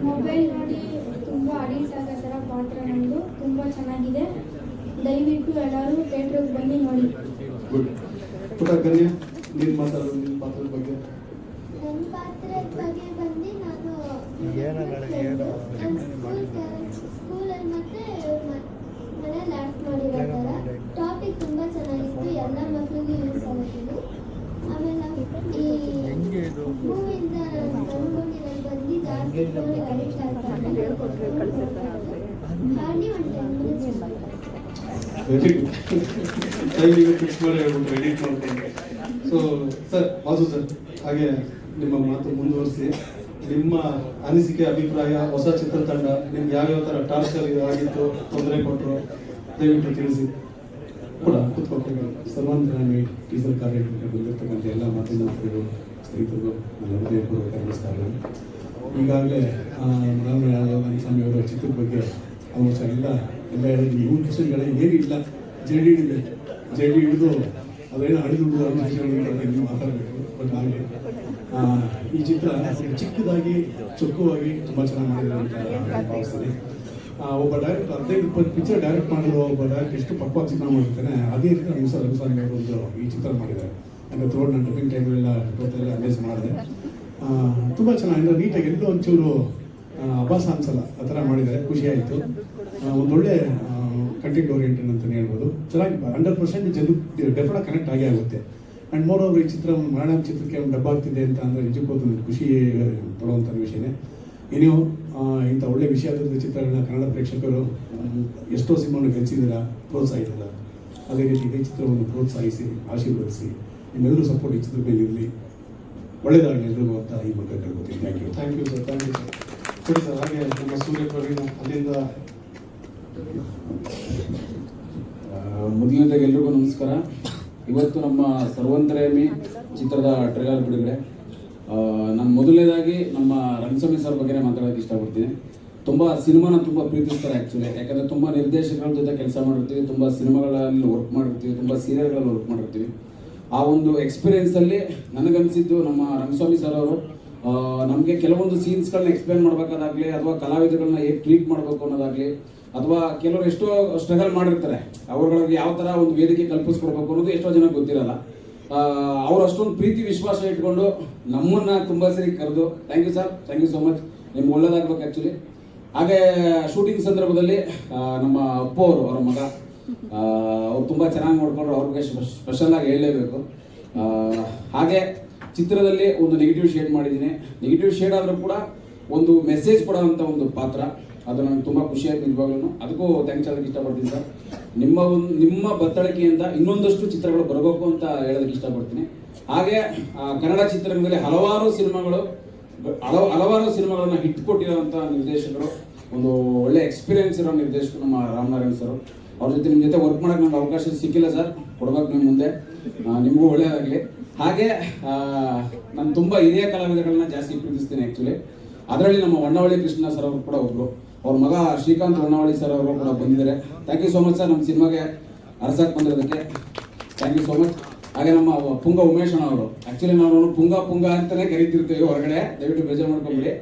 ಮೊಬೈಲ್ ನೋಡಿ ತುಂಬ ಅಡಿಕ್ಟ್ ಆಗೋ ಥರ ಪಾತ್ರ ನಮ್ಮದು. ತುಂಬ ಚೆನ್ನಾಗಿದೆ, ದಯವಿಟ್ಟು ಎಲ್ಲರೂ ಥಿಯೇಟ್ರಿಗೆ ಬನ್ನಿ ನೋಡಿ. ಗುಡ್. ಪುಟ ಕನ್ಯಾ, ನೀನು ಮಾತಾಡೋದು ನಿನ್ನ ಪಾತ್ರದ ಬಗ್ಗೆ. ನನ್ನ ಪಾತ್ರದ ಬಗ್ಗೆ ಬಂದು ನಾನು ಸ್ಕೂಲಲ್ಲಿ ಮತ್ತೆ ಮನೇಲಿ ಆ್ಯಕ್ಟ್ ಮಾಡಿರೋ ಥರ. ಟಾಪಿಕ್ ತುಂಬ ಚೆನ್ನಾಗಿತ್ತು, ಎಲ್ಲ ಮಕ್ಕಳಿಗೂ ಯೂಸ್ ಆಗುತ್ತಿದ್ದು. ಆಮೇಲೆ ಈ ಮೂವಿಯಿಂದ ತಂದ್ಕೊಂಡಿರೋದು ಬಂದು ಜಾಸ್ತಿ ಅಡಿಕ್ಟ್ ಆಗ್ತಾರೆ. ಹಾರ್ಡ್ಲಿ ಒಂದು 10 minutes ವೆರಿ ಗುಡ್. ಟೈಮಿಗೆ ಫಿಕ್ಸ್ ಮಾಡಿ ಹೇಳ್ಬಿಟ್ಟು ಎಡಿಟ್ ಮಾಡ್ಕೊಂಡು. ಸೊ ಸರ್, ವಾಸು ಸರ್, ಹಾಗೆ ನಿಮ್ಮ ಮಾತು ಮುಂದುವರಿಸಿ. ನಿಮ್ಮ ಅನಿಸಿಕೆ, ಅಭಿಪ್ರಾಯ, ಹೊಸ ಚಿತ್ರತಂಡ ನಿಮ್ಗೆ ಯಾವ್ಯಾವ ಥರ ಟಾರ್ಚರ್ ಆಗಿತ್ತು, ತೊಂದರೆ ಕೊಟ್ಟರು, ದಯವಿಟ್ಟು ತಿಳಿಸಿ. ಕೂಡ ಕೂತ್ಕೊಂಡು ಸರ್ವಾಂತರಾಮಿ ಟೀಸರ್ ಕಾರ್ಯಕ್ರಮಕ್ಕೆ ಬಂದಿರ್ತಕ್ಕಂಥ ಎಲ್ಲ ಮಾಧ್ಯಮ ಸ್ನೇಹಿತರು ನನ್ನ ಹೃದಯಪೂರ್ವಕ ನಮಸ್ಕಾರಗಳು. ಈಗಾಗಲೇ ಸ್ವಾಮಿ ಅವರ ಚಿತ್ರದ ಬಗ್ಗೆ ಆಲ್ಮೋಸ್ಟ್ ಎಲ್ಲ ಹೇಳಿದ್ರು. 100% ಏನೂ ಇಲ್ಲ, ಜಡಿ ಹಿಡಿದು ಅದೇನೋ ಹಳಿದು ನೀವು ಮಾತಾಡಬೇಕು. ಬಟ್ ಹಾಗೆ ಈ ಚಿತ್ರ ಚಿಕ್ಕದಾಗಿ ಚೊಕ್ಕವಾಗಿ ತುಂಬ ಚೆನ್ನಾಗಿ ಮಾಡಿದ್ದಾರೆ ಅಂತ ಭಾವಿಸ್ತೀನಿ. ಒಬ್ಬ ಡೈರೆಕ್ಟರ್ 15-20 ಪಿಕ್ಚರ್ ಡೈರೆಕ್ಟ್ ಮಾಡಿರೋ ಒಬ್ಬ ಡೈರೆಕ್ಟರ್ ಎಷ್ಟು ಪಕ್ವಾಗಿ ಚಿತ್ರ ಮಾಡಿರ್ತಾನೆ, ಅದೇ ರೀತಿ ರಘುಸ್ವಾಮಿ ಅವರು ಒಂದು ಈ ಚಿತ್ರ ಮಾಡಿದ್ದಾರೆ. ಅಂದರೆ ಥ್ರೋಡ್ ನಾನು ಡಬ್ಬಿಂಗ್ ಟೈಮೆಲ್ಲ ಟೋಟಲ್ ಅಮೇಜ್ ಮಾಡಿದೆ. ತುಂಬ ಚೆನ್ನಾಗಿ ನೀಟಾಗಿ ಎಲ್ಲೋ ಒಂಚೂರು ಅಭಾಸ ಅನ್ಸಲ್ಲ ಆ ಥರ ಮಾಡಿದ್ದಾರೆ, ಖುಷಿಯಾಯಿತು. ಒಂದೊಳ್ಳೆ ಕಂಟೆಂಟ್ ಓರಿಯೆಂಟೆಡ್ ಅಂತಲೇ ಹೇಳ್ಬೋದು. ಚೆನ್ನಾಗಿ 100% ಜನ ಡೆಫಿನೆಟ್ ಕನೆಕ್ಟ್ ಆಗೇ ಆಗುತ್ತೆ. ಆ್ಯಂಡ್ ಮೋರ್ ಓವರ್ ಈ ಚಿತ್ರ ಮಲಯಾಳಂ ಚಿತ್ರಕ್ಕೆ ಒಂದು ಡಬ್ಬ ಆಗ್ತಿದೆ ಅಂತ ಅಂದರೆ ನಿಜಕ್ಕೂ ಖುಷಿ ಪಡುವಂಥ ವಿಷಯನೇ. ಇನ್ನೂ ಇಂಥ ಒಳ್ಳೆ ವಿಷಯಾಧಾರಿತ ಚಿತ್ರಗಳನ್ನ ಕನ್ನಡ ಪ್ರೇಕ್ಷಕರು ಎಷ್ಟೋ ಸಿನಿಮಾವನ್ನು ಗೆಲ್ಲಿಸಿದ್ದೀರಾ, ಪ್ರೋತ್ಸಾಹಿಸಿದ್ದಾರೆ. ಅದೇ ರೀತಿ ಇದೇ ಚಿತ್ರವನ್ನು ಪ್ರೋತ್ಸಾಹಿಸಿ ಆಶೀರ್ವದಿಸಿ ನಿಮ್ಮೆಲ್ಲರೂ ಸಪೋರ್ಟ್ ಈ ಚಿತ್ರದ ಮೇಲೆ ಇರಲಿ, ಒಳ್ಳೆಯದಾಗಲಿ ಎಲ್ರಿಗೂ ಅಂತ ಈ ಬಗ್ಗೆ ಕೇಳ್ಕೊತೀನಿ. Thank you sir. Thank you sir. ಸರಿ ಸರ್. ಹಾಗೆ ನಮ್ಮ ಸೂರ್ಯ ಪ್ರವೀಣ್ ಅಲ್ಲಿಂದ. ಮೊದಲನೇದಾಗಿ ಎಲ್ರಿಗೂ ನಮಸ್ಕಾರ. ಇವತ್ತು ನಮ್ಮ ಸರ್ವಂತರೇಮಿ ಚಿತ್ರದ ಟ್ರೇಲರ್ ಬಿಡುಗಡೆ. ನಾನು ಮೊದಲನೇದಾಗಿ ನಮ್ಮ ರಂಗಸ್ವಾಮಿ ಸರ್ ಬಗ್ಗೆ ಮಾತಾಡೋಕ್ಕೆ ಇಷ್ಟಪಡ್ತೀನಿ. ತುಂಬ ಸಿನಿಮಾನ ತುಂಬ ಪ್ರೀತಿಸ್ತಾರೆ ಆ್ಯಕ್ಚುಲಿ. ಯಾಕಂದರೆ ತುಂಬ ನಿರ್ದೇಶಕರ ಜೊತೆ ಕೆಲಸ ಮಾಡಿರ್ತೀವಿ, ತುಂಬ ಸಿನಿಮಾಗಳಲ್ಲಿ ವರ್ಕ್ ಮಾಡಿರ್ತೀವಿ, ತುಂಬ ಸೀರಿಯಲ್ಗಳಲ್ಲಿ ವರ್ಕ್ ಮಾಡಿರ್ತೀವಿ. ಆ ಒಂದು ಎಕ್ಸ್ಪೀರಿಯೆನ್ಸಲ್ಲಿ ನನಗನ್ಸಿದ್ದು ನಮ್ಮ ರಂಗಸ್ವಾಮಿ ಸರ್ ಅವರು ನಮಗೆ ಕೆಲವೊಂದು ಸೀನ್ಸ್ಗಳನ್ನ ಎಕ್ಸ್ಪ್ಲೇನ್ ಮಾಡಬೇಕಾದಾಗಲಿ, ಅಥವಾ ಕಲಾವಿದಗಳನ್ನ ಹೇಗೆ ಟ್ರೀಟ್ ಮಾಡಬೇಕು ಅನ್ನೋದಾಗಲಿ, ಅಥವಾ ಕೆಲವರು ಎಷ್ಟೋ ಸ್ಟ್ರಗಲ್ ಮಾಡಿರ್ತಾರೆ, ಅವ್ರಗಳಿಗೆ ಯಾವ ಥರ ಒಂದು ವೇದಿಕೆ ಕಲ್ಪಿಸ್ಕೊಡ್ಬೇಕು ಅನ್ನೋದು ಎಷ್ಟೋ ಜನ ಗೊತ್ತಿರಲ್ಲ. ಅವ್ರು ಅಷ್ಟೊಂದು ಪ್ರೀತಿ ವಿಶ್ವಾಸ ಇಟ್ಕೊಂಡು ನಮ್ಮನ್ನು ತುಂಬ ಸರಿ ಕರೆದು thank you sir, thank you so much, ನಿಮ್ಗೆ ಒಳ್ಳೇದಾಗ್ಬೇಕು ಆ್ಯಕ್ಚುಲಿ. ಹಾಗೆ ಶೂಟಿಂಗ್ ಸಂದರ್ಭದಲ್ಲಿ ನಮ್ಮ ಅಪ್ಪು ಅವರು, ಅವರ ಮಗ, ಅವ್ರು ತುಂಬ ಚೆನ್ನಾಗಿ ನೋಡ್ಕೊಂಡ್ರು, ಅವ್ರಿಗೆ ಸ್ಪೆಷಲಾಗಿ ಹೇಳಲೇಬೇಕು. ಹಾಗೆ ಚಿತ್ರದಲ್ಲಿ ಒಂದು ನೆಗೆಟಿವ್ ಶೇಡ್ ಮಾಡಿದ್ದೀನಿ. ನೆಗೆಟಿವ್ ಶೇಡ್ ಆದರೂ ಕೂಡ ಒಂದು ಮೆಸೇಜ್ ಕೊಡೋವಂಥ ಒಂದು ಪಾತ್ರ, ಅದು ನನಗೆ ತುಂಬ ಖುಷಿ ಆಯ್ತು ನಿಜವಾಗ್ಲೂ. ಅದಕ್ಕೂ ಥ್ಯಾಂಕ್ಸ್ ಹೇಳೋಕ್ಕೆ ಇಷ್ಟಪಡ್ತೀನಿ ಸರ್. ನಿಮ್ಮ ಬತ್ತಳಿಕೆಯಿಂದ ಇನ್ನೊಂದಷ್ಟು ಚಿತ್ರಗಳು ಬರಬೇಕು ಅಂತ ಹೇಳೋದಕ್ಕೆ ಇಷ್ಟಪಡ್ತೀನಿ. ಹಾಗೆ ಕನ್ನಡ ಚಿತ್ರರಂಗದಲ್ಲಿ ಹಲವಾರು ಸಿನಿಮಾಗಳನ್ನ ಹಿಟ್ ಕೊಟ್ಟಿರೋಂಥ ನಿರ್ದೇಶಕರು, ಒಂದು ಒಳ್ಳೆ ಎಕ್ಸ್ಪೀರಿಯನ್ಸ್ ಇರೋ ನಿರ್ದೇಶಕರು ನಮ್ಮ ರಾಮನಾರಾಯಣ್ ಸರ್. ಅವ್ರ ಜೊತೆ ನಿಮ್ಮ ಜೊತೆ ವರ್ಕ್ ಮಾಡೋಕ್ಕೆ ನನಗೆ ಅವಕಾಶ ಸಿಕ್ಕಿಲ್ಲ ಸರ್, ಕೊಡ್ಬೇಕು ನಿಮ್ಮ ಮುಂದೆ. ನಿಮಗೂ ಒಳ್ಳೆಯದಾಗಲಿ. ಹಾಗೆ ನಾನು ತುಂಬ ಹಿರಿಯ ಕಲಾವಿದಗಳನ್ನ ಜಾಸ್ತಿ ಪ್ರೀತಿಸ್ತೀನಿ ಆ್ಯಕ್ಚುಲಿ. ಅದರಲ್ಲಿ ನಮ್ಮ ಹೊನ್ನವಳ್ಳಿ ಕೃಷ್ಣ ಸರ್ ಅವರು ಕೂಡ ಒಬ್ಬರು, ಅವ್ರ ಮಗ ಶ್ರೀಕಾಂತ್ ಹೊನ್ನವಳ್ಳಿ ಸರ್ ಅವರು ಕೂಡ ಬಂದಿದ್ದಾರೆ. Thank you so much sir, ನಮ್ಮ ಸಿನಿಮಾಗೆ ಅರಸಕ್ಕೆ ಬಂದಿರೋದಕ್ಕೆ ಥ್ಯಾಂಕ್ ಯು ಸೋ ಮಚ್. ಹಾಗೆ ನಮ್ಮ ಪುಂಗ ಉಮೇಶ್ ಅಣ್ಣ ಅವರು, ಆ್ಯಕ್ಚುಲಿ ನಾವು ಪುಂಗ ಅಂತಲೇ ಕರಿತಿರ್ತೀವಿ ಹೊರಗಡೆ, ದಯವಿಟ್ಟು ಬೇಜಾರು ಮಾಡ್ಕೊಂಬಿಡಿ.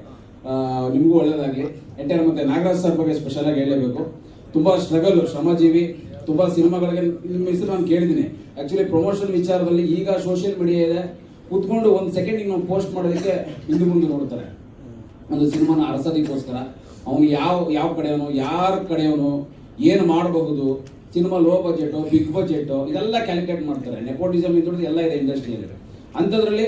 ನಿಮಗೂ ಒಳ್ಳೆಯದಾಗಲಿ. ಎಂಟರ್ ಮತ್ತು ನಾಗರಾಜ್ ಸರ್ ಬಗ್ಗೆ ಸ್ಪೆಷಲಾಗಿ ಹೇಳಲೇಬೇಕು. ತುಂಬ ಸ್ಟ್ರಗಲ್, ಶ್ರಮಜೀವಿ, ತುಂಬ ಸಿನಿಮಾಗಳಿಗೆ ನಿಮ್ಮ ಹೆಸರು ನಾನು ಕೇಳಿದ್ದೀನಿ. ಆ್ಯಕ್ಚುಲಿ ಪ್ರಮೋಷನ್ ವಿಚಾರದಲ್ಲಿ ಈಗ ಸೋಷಿಯಲ್ ಮೀಡಿಯಾ ಇದೆ, ಕೂತ್ಕೊಂಡು ಒಂದು ಸೆಕೆಂಡಿಗೆ ನಾವು ಪೋಸ್ಟ್ ಮಾಡೋದಕ್ಕೆ ಹಿಂದೆ ಮುಂದೆ ನೋಡ್ತಾರೆ. ಒಂದು ಸಿನಿಮಾನ ಅರಸೋದಕ್ಕೋಸ್ಕರ ಅವನು ಯಾವ ಕಡೆಯವನು, ಯಾರ ಕಡೆಯವನು, ಏನು ಮಾಡಬಹುದು, cinema low budget, big budget, ಇದೆಲ್ಲ ಕ್ಯಾಲ್ಕುಲೇಟ್ ಮಾಡ್ತಾರೆ. ನೆಪೋಟಿಸಮ್ ಇದ್ದು ಎಲ್ಲ ಇದೆ ಇಂಡಸ್ಟ್ರಿಯಲ್ಲಿ. ಅಂಥದ್ರಲ್ಲಿ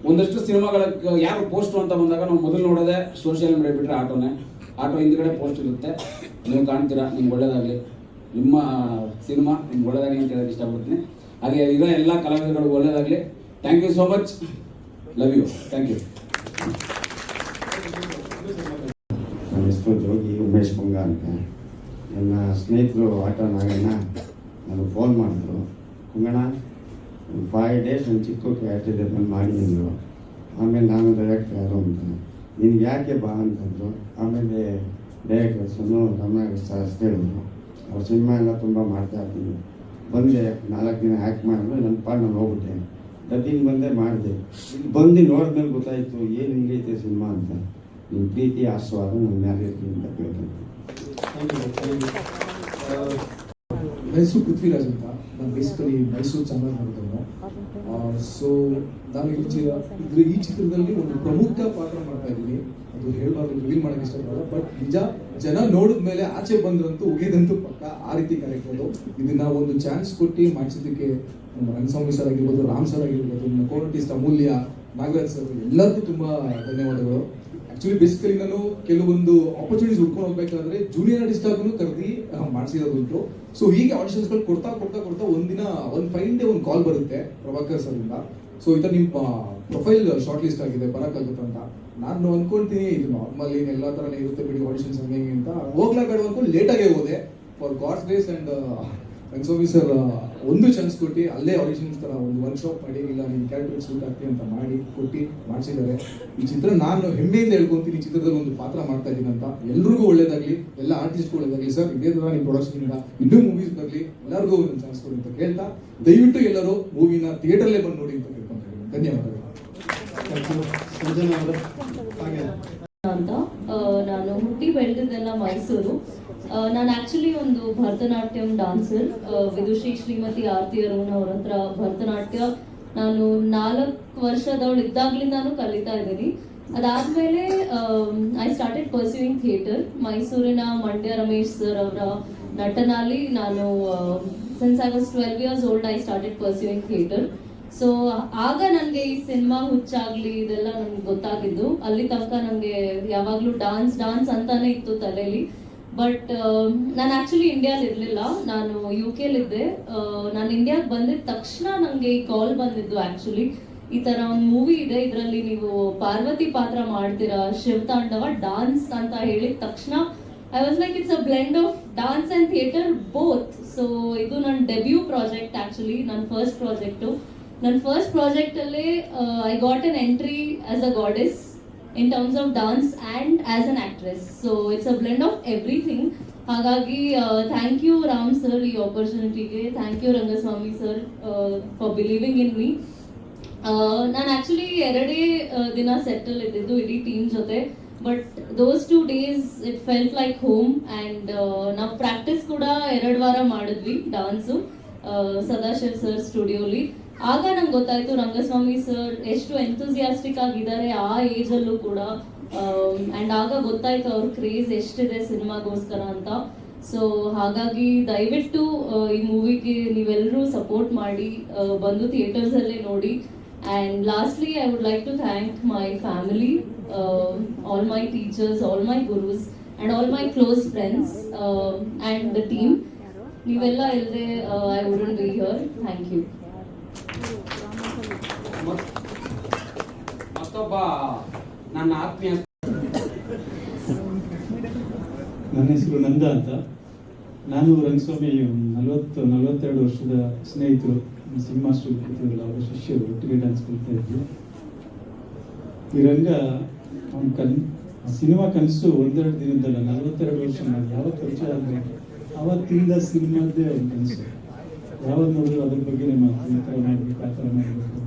ಒಂದಷ್ಟು ಸಿನಿಮಾಗಳ ಯಾರು ಪೋಸ್ಟು ಅಂತ ಬಂದಾಗ ನಾವು ಮೊದಲು ನೋಡೋದೇ ಸೋಷಿಯಲ್ ಮೀಡಿಯಾ ಬಿಟ್ಟರೆ ಆಟೋ ಹಿಂದ್ಗಡೆ ಪೋಸ್ಟ್ ಇರುತ್ತೆ, ನೀವು ಕಾಣ್ತೀರಾ. ನಿಮ್ಗೆ ಒಳ್ಳೇದಾಗಲಿ, ನಿಮ್ಮ ಸಿನಿಮಾ ನಿಮ್ಗೆ ಒಳ್ಳೇದಾಗಲಿ ಅಂತ ಹೇಳೋಕ್ಕೆ ಇಷ್ಟಪಡ್ತೀನಿ. ಹಾಗೆ ಇರೋ ಎಲ್ಲ ಕಲಾವಿದಗಳು ಒಳ್ಳೇದಾಗಲಿ. Thank you so much, love you, thank you. ನನ್ನ ಹೆಸರು ಜೋಗಿ ಉಮೇಶ್ ಪುಂಗ ಅಂತ. ನನ್ನ ಸ್ನೇಹಿತರು ಆಟೋ ನಾಗಣ್ಣ ನನಗೆ ಫೋನ್ ಮಾಡಿದ್ರು, ಪುಂಗಣ್ಣ 5 days ನನ್ನ ಚಿಕ್ಕ ಕ್ಯಾರೆಕ್ಟರ್ ಬಂದು ಮಾಡಿದ್ರು. ಆಮೇಲೆ ನಾನು ಡೈರೆಕ್ಟರ್ ಯಾರು ಅಂತ, ನಿನ್ಗೆ ಯಾಕೆ ಬಾ ಅಂತಂದರು. ಆಮೇಲೆ ಡೈರೆಕ್ಟರ್ಸನ್ನು ರಮಣಾಸ್ತೆ ಹೇಳಿದ್ರು. ಅವ್ರ ಸಿನಿಮಾ ಎಲ್ಲ ತುಂಬ ಮಾಡ್ತಾಯಿರ್ತೀನಿ. ಬಂದೆ 4 ದಿನ ಆ್ಯಕ್ಟ್ ಮಾಡಿದ್ರು, ನನ್ನ ಪಾಡ್ ನಾನು ಹೋಗ್ಬಿಟ್ಟೆ. ಡಬ್ಬಿಂಗ್ ಬಂದೆ ಮಾಡಿದೆ. ಇಲ್ಲಿ ಬಂದು ನೋಡಿದ್ಮೇಲೆ ಗೊತ್ತಾಯಿತು ಏನು ಹಿಂಗೈತೆ ಸಿನಿಮಾ ಅಂತ. ನಿಮ್ಮ ಪ್ರೀತಿ ಆಸ್ವಾದ ನನ್ನ ಮೇಲೆ ಅಂತ ಕೇಳ್ತೀನಿ. ಹೆಸರು ಪೃಥ್ವಿರಾಜ್ ಅಂತ. ನಾನು ಬೇಸಿಕಲಿ ಮೈಸೂರು ಚಾಮರಾಜ ಮಾಡಿದವನು. ಸೊ ನಾನು ಈ ಚಿತ್ರದಲ್ಲಿ ಒಂದು ಪ್ರಮುಖ ಪಾತ್ರ ಮಾಡ್ತಾ ಇದ್ದೀನಿ. ಅದು ಹೇಳಬಾರ್ದು, ರಿವೀಲ್ ಮಾಡೋಕ್ಕೆ ಇಷ್ಟಪಡಲ್ಲ. ಬಟ್ ನಿಜ ಜನ ನೋಡಿದ ಮೇಲೆ ಆಚೆ ಬಂದ್ರಂತೂ ಉಗಿದಂತೂ ಪಕ್ಕ ಆ ರೀತಿ ಕ್ಯಾರೆಕ್ಟರ್. ಇದನ್ನ ಒಂದು ಚಾನ್ಸ್ ಕೊಟ್ಟು ಮಾಡಿಸಿದ್ದಕ್ಕೆ ನಮ್ಮ ರಂಗಸ್ವಾಮಿ ಸರ್ ಆಗಿರ್ಬೋದು, ರಾಮ್ ಸರ್ ಆಗಿರ್ಬೋದು, ನಮ್ಮ ಕೋಆರ್ಟಿಸ್ಟ್ ಅಮೂಲ್ಯ, ನಾಗರಾಜ್ ಸರ್, ಎಲ್ಲರಿಗೂ ತುಂಬ ಧನ್ಯವಾದಗಳು. ಆ್ಯಕ್ಚುಲಿ ಬೇಸಿಕಲಿ ನಾನು ಕೆಲವೊಂದು ಆಪರ್ಚುನಿಟೀಸ್ ಹುಡ್ಕೊಂಡು ಹೋಗ್ಬೇಕಾದ್ರೆ ಜೂನಿಯರ್ ಆರ್ಟಿಸ್ಟ್ ಆಗೂ ಕರೆದಿ ಮಾಡಿಸಿರೋದುಂಟು. ಸೊ ಹೀಗೆ ಆಡಿಷನ್ಸ್ಗಳು ಕೊಡ್ತಾ ಒಂದಿನ ಒಂದು ಫೈನ್ ಡೇ ಒಂದು ಕಾಲ್ ಬರುತ್ತೆ ಪ್ರಭಾಕರ್ ಸರ್ ಇಂದ. ಸೊ ಈ ಥರ ನಿಮ್ಮ ಪ್ರೊಫೈಲ್ ಶಾರ್ಟ್ ಲಿಸ್ಟ್ ಆಗಿದೆ, ಬರೋಕ್ಕಾಗುತ್ತೆ ಅಂತ. ನಾನು ಅನ್ಕೊಂತೀನಿ ಇದು ನಾರ್ಮಲ್ ಏನು ಎಲ್ಲ ಥರನೇ ಇರುತ್ತೆ ಬಿಡಿ ಆಡಿಷನ್ಸ್ ಹಂಗೆ ಅಂತ. ಹೋಗ್ಲೇಬೇಡ ಅಂದ್ಕೊಂಡು ಲೇಟಾಗೇ ಹೋದೆ. For god's grace and Rangaswamy sir ಒಂದು ಚಾನ್ಸ್ ಕೊಟ್ಟು ಅಲ್ಲೇ ಆಡಿಷನ್ಸ್ ಥರ ಒಂದು ವರ್ಕ್ಶಾಪ್ ಮಾಡಿ ಇಲ್ಲ ನಿಮ್ಮ ಕ್ಯಾರೆಕ್ಟರ್ ಸೂಟ್ ಆಗ್ತೀವಿ ಅಂತ ಮಾಡಿ ಕೊಟ್ಟು ಮಾಡಿಸಿದ್ದಾರೆ. ಈ ಚಿತ್ರ ನಾನು ಹೆಮ್ಮೆಯಿಂದ ಹೇಳ್ಕೊತೀನಿ, ಈ ಚಿತ್ರದಲ್ಲಿ ಒಂದು ಪಾತ್ರ ಮಾಡ್ತಾ ಇದ್ದೀನಿ ಅಂತ. ಎಲ್ರಿಗೂ ಒಳ್ಳೇದಾಗಲಿ, ಎಲ್ಲ ಆರ್ಟಿಸ್ಟ್ಗೂ ಒಳ್ಳೇದಾಗಲಿ ಸರ್. ಇದೇ ಥರ ನಿಮ್ಮ ಪ್ರೊಡಕ್ಷನಿಂದ ಇನ್ನೂ ಮೂವೀಸ್ ಬರಲಿ, ಎಲ್ಲರಿಗೂ ಒಂದು ಚಾನ್ಸ್ ಕೊಡಿ ಅಂತ ಕೇಳ್ತಾ, ದಯವಿಟ್ಟು ಎಲ್ಲರೂ ಮೂವಿನ ಥಿಯೇಟರ್ಲೇ ಬಂದು ನೋಡಿ ಅಂತ ಕೇಳ್ಕೊಂತೀನಿ. ಧನ್ಯವಾದಗಳು. ಸಂಜನಾ ಅವರೇ ಹಾಗೆ ಅಂತ ನಾನು ಹುಟ್ಟಿ ಬೆಳೆದಿದ್ದೆಲ್ಲ ಮೈಸೂರು. ನಾನು ಆಕ್ಚುಲಿ ಒಂದು ಭರತನಾಟ್ಯಂ ಡಾನ್ಸರ್. ವಿದುಶ್ರೀ ಶ್ರೀಮತಿ ಆರತಿ ಅರುಣ್ ಅವ್ರ ಹತ್ರ ಭರತನಾಟ್ಯ ನಾನು 4 ವರ್ಷದವಳು ಇದ್ದಾಗ್ಲಿಂದಾನು ಕಲಿತಾ ಇದ್ದೀನಿ. ಅದಾದ್ಮೇಲೆ ಐ ಸ್ಟಾರ್ಟೆಡ್ ಪರ್ಸ್ಯೂಯಿಂಗ್ ಥಿಯೇಟರ್. ಮೈಸೂರಿನ ಮಂಡ್ಯ ರಮೇಶ್ ಸರ್ ಅವರ ನಟನಲ್ಲಿ ನಾನು since I was 12 years old I started pursuing theatre. So ಆಗ ನನಗೆ ಈ ಸಿನಿಮಾ ಹುಚ್ಚಾಗ್ಲಿ ಇದೆಲ್ಲ ನನಗೆ ಗೊತ್ತಾಗಿದ್ದು. ಅಲ್ಲಿ ತನಕ ನನಗೆ ಯಾವಾಗಲೂ ಡಾನ್ಸ್ ಅಂತಾನೆ ಇತ್ತು ತಲೆಯಲ್ಲಿ. ಬಟ್ ನಾನು ಆ್ಯಕ್ಚುಲಿ ಇಂಡಿಯಾಲಿ ಇರಲಿಲ್ಲ, ನಾನು UK ಲಿದ್ದೆ. ನಾನು ಇಂಡಿಯಾಗೆ ಬಂದಿದ್ದ ತಕ್ಷಣ ನನಗೆ ಈ ಕಾಲ್ ಬಂದಿದ್ದು. ಆ್ಯಕ್ಚುಲಿ ಈ ಥರ ಒಂದು ಮೂವಿ ಇದೆ, ಇದರಲ್ಲಿ ನೀವು ಪಾರ್ವತಿ ಪಾತ್ರ ಮಾಡ್ತೀರಾ, ಶಿವತಾಂಡವ ಡಾನ್ಸ್ ಅಂತ ಹೇಳಿದ ತಕ್ಷಣ I was like it's a blend of dance and theatre both. So ಇದು ನನ್ನ ಡೆಬ್ಯೂ ಪ್ರಾಜೆಕ್ಟ್. ಆ್ಯಕ್ಚುಲಿ ನನ್ನ ಫಸ್ಟ್ ಪ್ರಾಜೆಕ್ಟು. ನನ್ನ ಫಸ್ಟ್ ಪ್ರಾಜೆಕ್ಟಲ್ಲೇ I got an entry as a goddess in terms of dance and as an actress. So it's a blend of everything. ಹಾಗಾಗಿ thank you Ram sir ಈ ಆಪರ್ಚುನಿಟಿಗೆ. Thank you Rangaswamy sir for believing in me. ನಾನು actually 2 ದಿನ ಸೆಟ್ಟಲ್ ಇದ್ದಿದ್ದು ಇಡೀ team ಜೊತೆ. But those 2 days it felt like home. And ನಾವು ಪ್ರಾಕ್ಟೀಸ್ ಕೂಡ 2 ವಾರ ಮಾಡಿದ್ವಿ ಡಾನ್ಸು ಸದಾಶಿವ್ ಸರ್ ಸ್ಟುಡಿಯೋಲಿ. ಆಗ ನಂಗೆ ಗೊತ್ತಾಯ್ತು ರಂಗಸ್ವಾಮಿ ಸರ್ ಎಷ್ಟು ಎಂಥೂಸಿಯಾಸ್ಟಿಕ್ ಆಗಿದ್ದಾರೆ ಆ ಏಜಲ್ಲೂ ಕೂಡ. ಆ್ಯಂಡ್ ಆಗ ಗೊತ್ತಾಯ್ತು ಅವ್ರ ಕ್ರೇಜ್ ಎಷ್ಟಿದೆ ಸಿನಿಮಾಗೋಸ್ಕರ ಅಂತ. ಸೊ ಹಾಗಾಗಿ ದಯವಿಟ್ಟು ಈ ಮೂವಿಗೆ ನೀವೆಲ್ಲರೂ ಸಪೋರ್ಟ್ ಮಾಡಿ, ಬಂದು ಥಿಯೇಟರ್ಸಲ್ಲೇ ನೋಡಿ. And lastly I would like to thank my family, all my teachers, all my gurus and all my close friends and the team. ನೀವೆಲ್ಲ ಇಲ್ಲದೆ I wouldn't be here. Thank you. ಮತ್ತೊಬ್ಬ ನನ್ನ ಆತ್ಮೀಯ, ನನ್ನ ಹೆಸರು ನಂದ ಅಂತ. ನಾನು ರಂಗಸ್ವಾಮಿ 42 ವರ್ಷದ ಸ್ನೇಹಿತರು. ಸಿನಿಮಾ ಮಾಸ್ಟರ್ ಕೂತಿದ್ರಲ್ಲ, ಅವರ ಶಿಷ್ಯರು, ಒಟ್ಟಿಗೆ ಡ್ಯಾನ್ಸ್ ಕಲಿತಾ ಇದ್ವಿ. ಈ ರಂಗ ಅವನ ಸಿನಿಮಾ ಕನಸು 1-2 ದಿನದಲ್ಲ, 42 ವರ್ಷ. ನಾನು ಯಾವತ್ತು ಪರಿಚಯ ಆದರೆ ಅವತ್ತಿಂದ ಸಿನಿಮಾದ್ದೇ ಅವನ ಕನಸು. ಯಾವಾಗ ನೋಡಿದ್ರು ಅದ್ರ ಬಗ್ಗೆ ಮಾತು, ಈ ಥರ ಮಾಡಬೇಕು, ಆ ಥರ ಮಾಡಬೇಕು.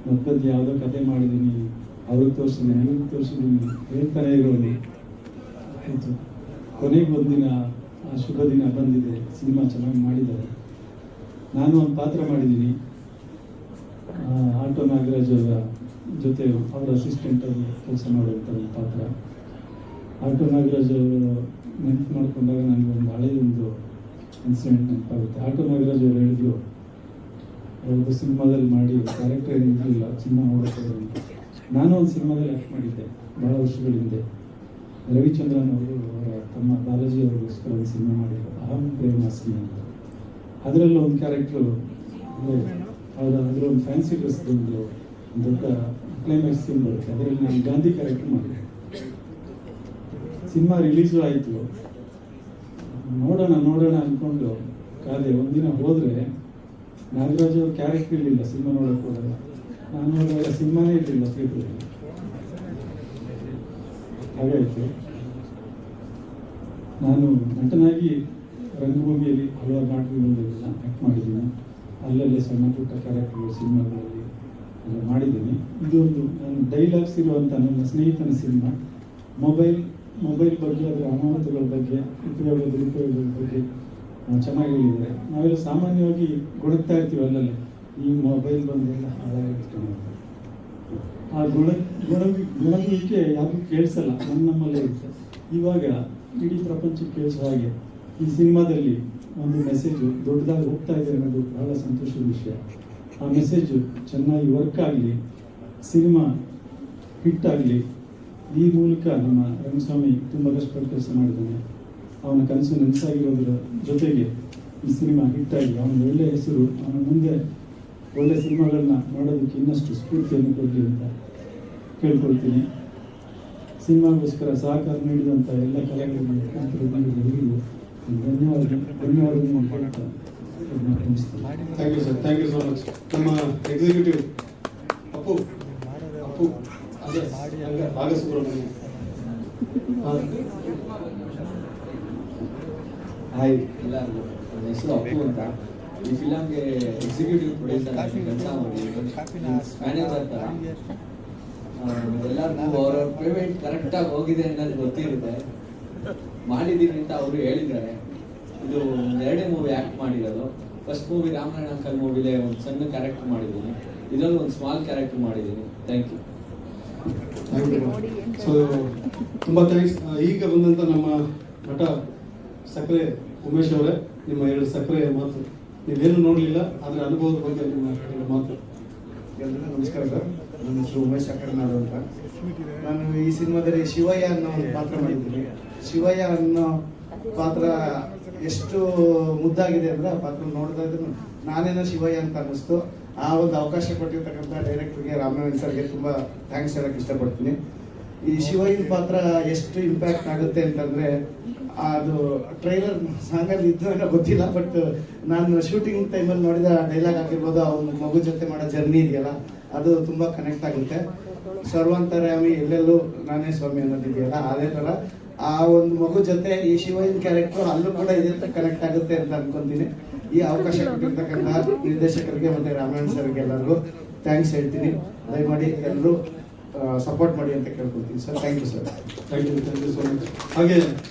ಮೊದಲು ಯಾವುದೋ ಕತೆ ಮಾಡಿದ್ದೀನಿ, ಅವ್ರಿಗೆ ತೋರಿಸಿದ್ದೀನಿ, ಇವ್ರಿಗೆ ತೋರಿಸಿದ್ದೀನಿ, ಹೇಳ್ತಾನೆ ಇರೋದು ಆಯಿತು. ಕೊನೆಗೆ ಒಂದಿನ ಆ ಶುಭ ದಿನ ಬಂದಿದೆ, ಸಿನಿಮಾ ಚೆನ್ನಾಗಿ ಮಾಡಿದ್ದಾರೆ. ನಾನು ಒಂದು ಪಾತ್ರ ಮಾಡಿದ್ದೀನಿ, ಆಟೋ ನಾಗರಾಜ್ ಅವರ ಜೊತೆ ಅವರ ಅಸಿಸ್ಟೆಂಟ್ ಆಗಿ ಕೆಲಸ ಮಾಡುವಂಥ ಒಂದು ಪಾತ್ರ. ಆಟೋ ನಾಗರಾಜ್ ಅವರು ನೆನಪು ಮಾಡಿಕೊಂಡಾಗ ನನಗೆ ಒಂದು ಹಳೆಯದೊಂದು ಇನ್ಸಿಡೆಂಟ್ ನೆನಪಾಗುತ್ತೆ. ಆಟೋ ನಾಗರಾಜ್ ಅವರು ಹೇಳಿದ್ರು, ಅವ್ರದ್ದು ಸಿನಿಮಾದಲ್ಲಿ ಮಾಡಿ ಕ್ಯಾರೆಕ್ಟರ್ ಏನಿರಲಿಲ್ಲ, ಸಿನಿಮಾ ನೋಡೋಕೆ ಅಂತ. ನಾನು ಒಂದು ಸಿನಿಮಾದಲ್ಲಿ ಆ್ಯಕ್ಟ್ ಮಾಡಿದ್ದೆ ಭಾಳ ವರ್ಷಗಳ ಹಿಂದೆ. ರವಿಚಂದ್ರನ್ ಅವರು ಅವರ ತಮ್ಮ ಬಾಲಾಜಿ ಅವರಿಗೋಸ್ಕರ ಒಂದು ಸಿನಿಮಾ ಮಾಡಿದ್ರು, ಅಹಂ ಪ್ರೇಮಾಸ್ಮಿ ಅಂತ. ಅದರಲ್ಲೂ ಒಂದು ಕ್ಯಾರೆಕ್ಟ್ರು ಅದರ ಒಂದು ಫ್ಯಾನ್ಸಿ ಡ್ರೆಸ್ ಒಂದು ದೊಡ್ಡ ಕ್ಲೈಮ್ಯಾಕ್ಸ್ ಸೀನ್ ಬರುತ್ತೆ. ಅದರಲ್ಲಿ ನಾನು ಗಾಂಧಿ ಕ್ಯಾರೆಕ್ಟರ್ ಮಾಡಿದೆ. ಸಿನಿಮಾ ರಿಲೀಸು ಆಯಿತು. ನೋಡೋಣ ಅಂದ್ಕೊಂಡು ಕಾದೆ. ಒಂದಿನ ಹೋದರೆ ನಾಗರಾಜ್ ಅವ್ರ ಕ್ಯಾರೆಕ್ಟರ್ ಇರಲಿಲ್ಲ, ಸಿನಿಮಾ ನೋಡೋಕೆ ಹೋದಾಗ. ನಾನು ನೋಡುವಾಗ ಸಿನಿಮಾನೇ ಇರಲಿಲ್ಲ ಥಿಯೇಟ್ರಲ್ಲಿ. ಹಾಗಾಯಿತು. ನಾನು ನಟನಾಗಿ ರಂಗಭೂಮಿಯಲ್ಲಿ ಹಲವಾರು ನಾಟಕಗಳನ್ನೆಲ್ಲ ಆ್ಯಕ್ಟ್ ಮಾಡಿದ್ದೀನಿ. ಅಲ್ಲಲ್ಲೇ ಸಣ್ಣ ಪುಟ್ಟ ಕ್ಯಾರೆಕ್ಟರ್ಗಳು ಸಿನಿಮಾಗಳಲ್ಲಿ ಎಲ್ಲ ಮಾಡಿದ್ದೀನಿ. ಇದೊಂದು ನಾನು ಡೈಲಾಗ್ಸ್ ಇರುವಂಥ ನನ್ನ ಸ್ನೇಹಿತನ ಸಿನಿಮಾ. ಮೊಬೈಲ್ ಬಗ್ಗೆ, ಅದರ ಅನಾಹುತಗಳ ಬಗ್ಗೆ, ಉಪಯೋಗ ದುರುಪಯೋಗಗಳ ಬಗ್ಗೆ ಚೆನ್ನಾಗಿ ಹೇಳಿದ್ದಾರೆ. ನಾವೆಲ್ಲ ಸಾಮಾನ್ಯವಾಗಿ ಗೊಣಗ್ತಾ ಇರ್ತೀವಿ ಅಲ್ಲಲ್ಲೇ, ಈ ಮೊಬೈಲ್ ಬಂದೆಲ್ಲ ಹಾಳಾಗಿರ್ತೀವಿ. ಆ ಗುಣಗುವಿಕೆ ಯಾರಿಗೂ ಕೇಳಿಸಲ್ಲ, ನಮ್ಮಲ್ಲೇ ಇರುತ್ತೆ. ಇವಾಗ ಇಡೀ ಪ್ರಪಂಚಕ್ಕೆ ಕೇಳಿಸೋ ಹಾಗೆ ಈ ಸಿನಿಮಾದಲ್ಲಿ ಒಂದು ಮೆಸೇಜು ದೊಡ್ಡದಾಗಿ ಹೋಗ್ತಾ ಇದೆ ಅನ್ನೋದು ಬಹಳ ಸಂತೋಷದ ವಿಷಯ. ಆ ಮೆಸೇಜು ಚೆನ್ನಾಗಿ ವರ್ಕ್ ಆಗಲಿ, ಸಿನಿಮಾ ಹಿಟ್ ಆಗಲಿ. ಈ ಮೂಲಕ ನಮ್ಮ ರಂಗಸ್ವಾಮಿ ತುಂಬ ಕಷ್ಟಪಟ್ಟು ಕೆಲಸ ಮಾಡಿದ್ದಾನೆ. ಅವನ ಕನಸು ನನಸಾಗಿರೋದ್ರ ಜೊತೆಗೆ ಈ ಸಿನಿಮಾ ಹಿಟ್ಟಾಗಿ ಅವನ ಒಳ್ಳೆಯ ಹೆಸರು, ಅವನ ಮುಂದೆ ಒಳ್ಳೆ ಸಿನಿಮಾಗಳನ್ನ ಮಾಡೋದಕ್ಕೆ ಇನ್ನಷ್ಟು ಸ್ಫೂರ್ತಿಯನ್ನು ಕೊಡಲಿ ಅಂತ ಕೇಳ್ಕೊಳ್ತೀನಿ. ಸಿನಿಮಾಗೋಸ್ಕರ ಸಹಕಾರ ನೀಡಿದಂಥ ಎಲ್ಲ ಕಲಾವಿದರಿಗೆ ಧನ್ಯವಾದಗಳನ್ನು ಹೇಳ್ತಾ thank you sir, thank you so much. ನಮ್ಮ ಎಕ್ಸಿಕ್ಯೂಟಿವ್ ಅಪ್ಪು ಅಪ್ಪು ಅದೇ ಬಾಲಸುಬ್ರಹ್ಮಣ್ಯ. ಹಾಯ್ ಎಲ್ಲರಿಗೂ, ನನ್ನ ಹೆಸರು ಅಪ್ಪು ಅಂತ. ಈ ಫಿಲಮ್ಗೆ ಎಕ್ಸಿಕ್ಯೂಟಿವ್ ಪ್ರೊಡ್ಯೂಸರ್ ಆಗಿ ಕೆಲಸ ಮಾಡಿದ್ದೀನಿ, ಮ್ಯಾನೇಜರ್ ಥರ. ಎಲ್ಲರಿಗೂ ಅವ್ರವ್ರ ಪೇಮೆಂಟ್ ಕರೆಕ್ಟಾಗಿ ಹೋಗಿದೆ ಅನ್ನೋದು ಗೊತ್ತಿರುತ್ತೆ. ಮಾಡಿದ್ದೀನಿ ಅಂತ ಅವರು ಹೇಳಿದ್ದಾರೆ. ಇದು ಎರಡನೇ ಮೂವಿ ಆ್ಯಕ್ಟ್ ಮಾಡಿರೋದು. ಫಸ್ಟ್ ಮೂವಿ ರಾಮನಾರಾಯಣ ಅಂಕಲ್ ಮೂವಿಲೇ ಒಂದು ಸಣ್ಣ ಕ್ಯಾರೆಕ್ಟರ್ ಮಾಡಿದ್ದೀನಿ, ಇದರಲ್ಲಿ ಒಂದು ಸ್ಮಾಲ್ ಕ್ಯಾರೆಕ್ಟರ್ ಮಾಡಿದ್ದೀನಿ. Thank you. ಸೊ ತುಂಬ ಥ್ಯಾಂಕ್ಸ್. ಈಗ ಬಂದಂಥ ನಮ್ಮ ನಟ ಸಕ್ಕರೆ ಉಮೇಶ್ ಅವರೇ, ನಿಮ್ಮ 2 ಸಕ್ಕರೆ ಮಾತು. ನೀವೇನು ನೋಡಲಿಲ್ಲ, ಅದರ ಅನುಭವದ ಬಗ್ಗೆ ನಿಮ್ಮ 2 ಮಾತು. ಎಲ್ರಿಗೂ ನಮಸ್ಕಾರ ಸರ್. ನನ್ನ ಹೆಸರು ಉಮೇಶ್ ಅಕ್ಕರ್ನಾಡು ಅಂತ. ನಾನು ಈ ಸಿನಿಮಾದಲ್ಲಿ ಶಿವಯ್ಯ ಅನ್ನೋ ಒಂದು ಪಾತ್ರ ಮಾಡಿದ್ದೀನಿ. ಶಿವಯ್ಯ ಅನ್ನೋ ಪಾತ್ರ ಎಷ್ಟು ಮುದ್ದಾಗಿದೆ ಅಂದರೆ ಆ ಪಾತ್ರ ನೋಡ್ತಾ ಇದ್ರು ನಾನೇನೋ ಶಿವಯ್ಯ ಅಂತ ಅನ್ನಿಸ್ತು. ಆ ಒಂದು ಅವಕಾಶ ಕೊಟ್ಟಿರ್ತಕ್ಕಂಥ ಡೈರೆಕ್ಟರ್ಗೆ ರಾಮನಾರಾಯಣ್ ಸರ್ಗೆ ತುಂಬ ಥ್ಯಾಂಕ್ಸ್ ಹೇಳಕ್ಕೆ ಇಷ್ಟಪಡ್ತೀನಿ. ಈ ಶಿವಯ್ಯನ ಪಾತ್ರ ಎಷ್ಟು ಇಂಪ್ಯಾಕ್ಟ್ ಆಗುತ್ತೆ ಅಂತಂದರೆ, ಅದು ಟ್ರೈಲರ್ ಸಾಂಗಲ್ಲಿ ಇದ್ದು ಏನೋ ಗೊತ್ತಿಲ್ಲ, ಬಟ್ ನಾನು ಶೂಟಿಂಗ್ ಟೈಮಲ್ಲಿ ನೋಡಿದ ಡೈಲಾಗ್ ಆಗಿರ್ಬೋದು, ಅವ್ನ ಮಗು ಜೊತೆ ಮಾಡೋ ಜರ್ನಿ ಇದೆಯಲ್ಲ, ಅದು ತುಂಬ ಕನೆಕ್ಟ್ ಆಗುತ್ತೆ. ಸರ್ವಂತರ್ಯಾಮಿ ಎಲ್ಲೆಲ್ಲೂ ನಾನೇ ಸ್ವಾಮಿ ಅನ್ನೋದಿದೆಯಲ್ಲ, ಅದೇ ಥರ ಆ ಒಂದು ಮಗು ಜೊತೆ ಈ ಶಿವಯ್ಯನ ಕ್ಯಾರೆಕ್ಟರ್ ಅಲ್ಲೂ ಕೂಡ ಇದೇ ಕನೆಕ್ಟ್ ಆಗುತ್ತೆ ಅಂತ ಅನ್ಕೊಂತೀನಿ. ಈ ಅವಕಾಶ ಕೊಟ್ಟಿರ್ತಕ್ಕಂಥ ನಿರ್ದೇಶಕರಿಗೆ ಮತ್ತು ರಾಮನಾರಾಯಣ್ ಸರ್ಗೆ ಎಲ್ಲರಿಗೂ ಥ್ಯಾಂಕ್ಸ್ ಹೇಳ್ತೀನಿ. ದಯಮಾಡಿ ಎಲ್ಲರೂ ಸಪೋರ್ಟ್ ಮಾಡಿ ಅಂತ ಕೇಳ್ಕೊಳ್ತೀನಿ sir. Thank you sir. Thank you so much. ಹಾಗೆ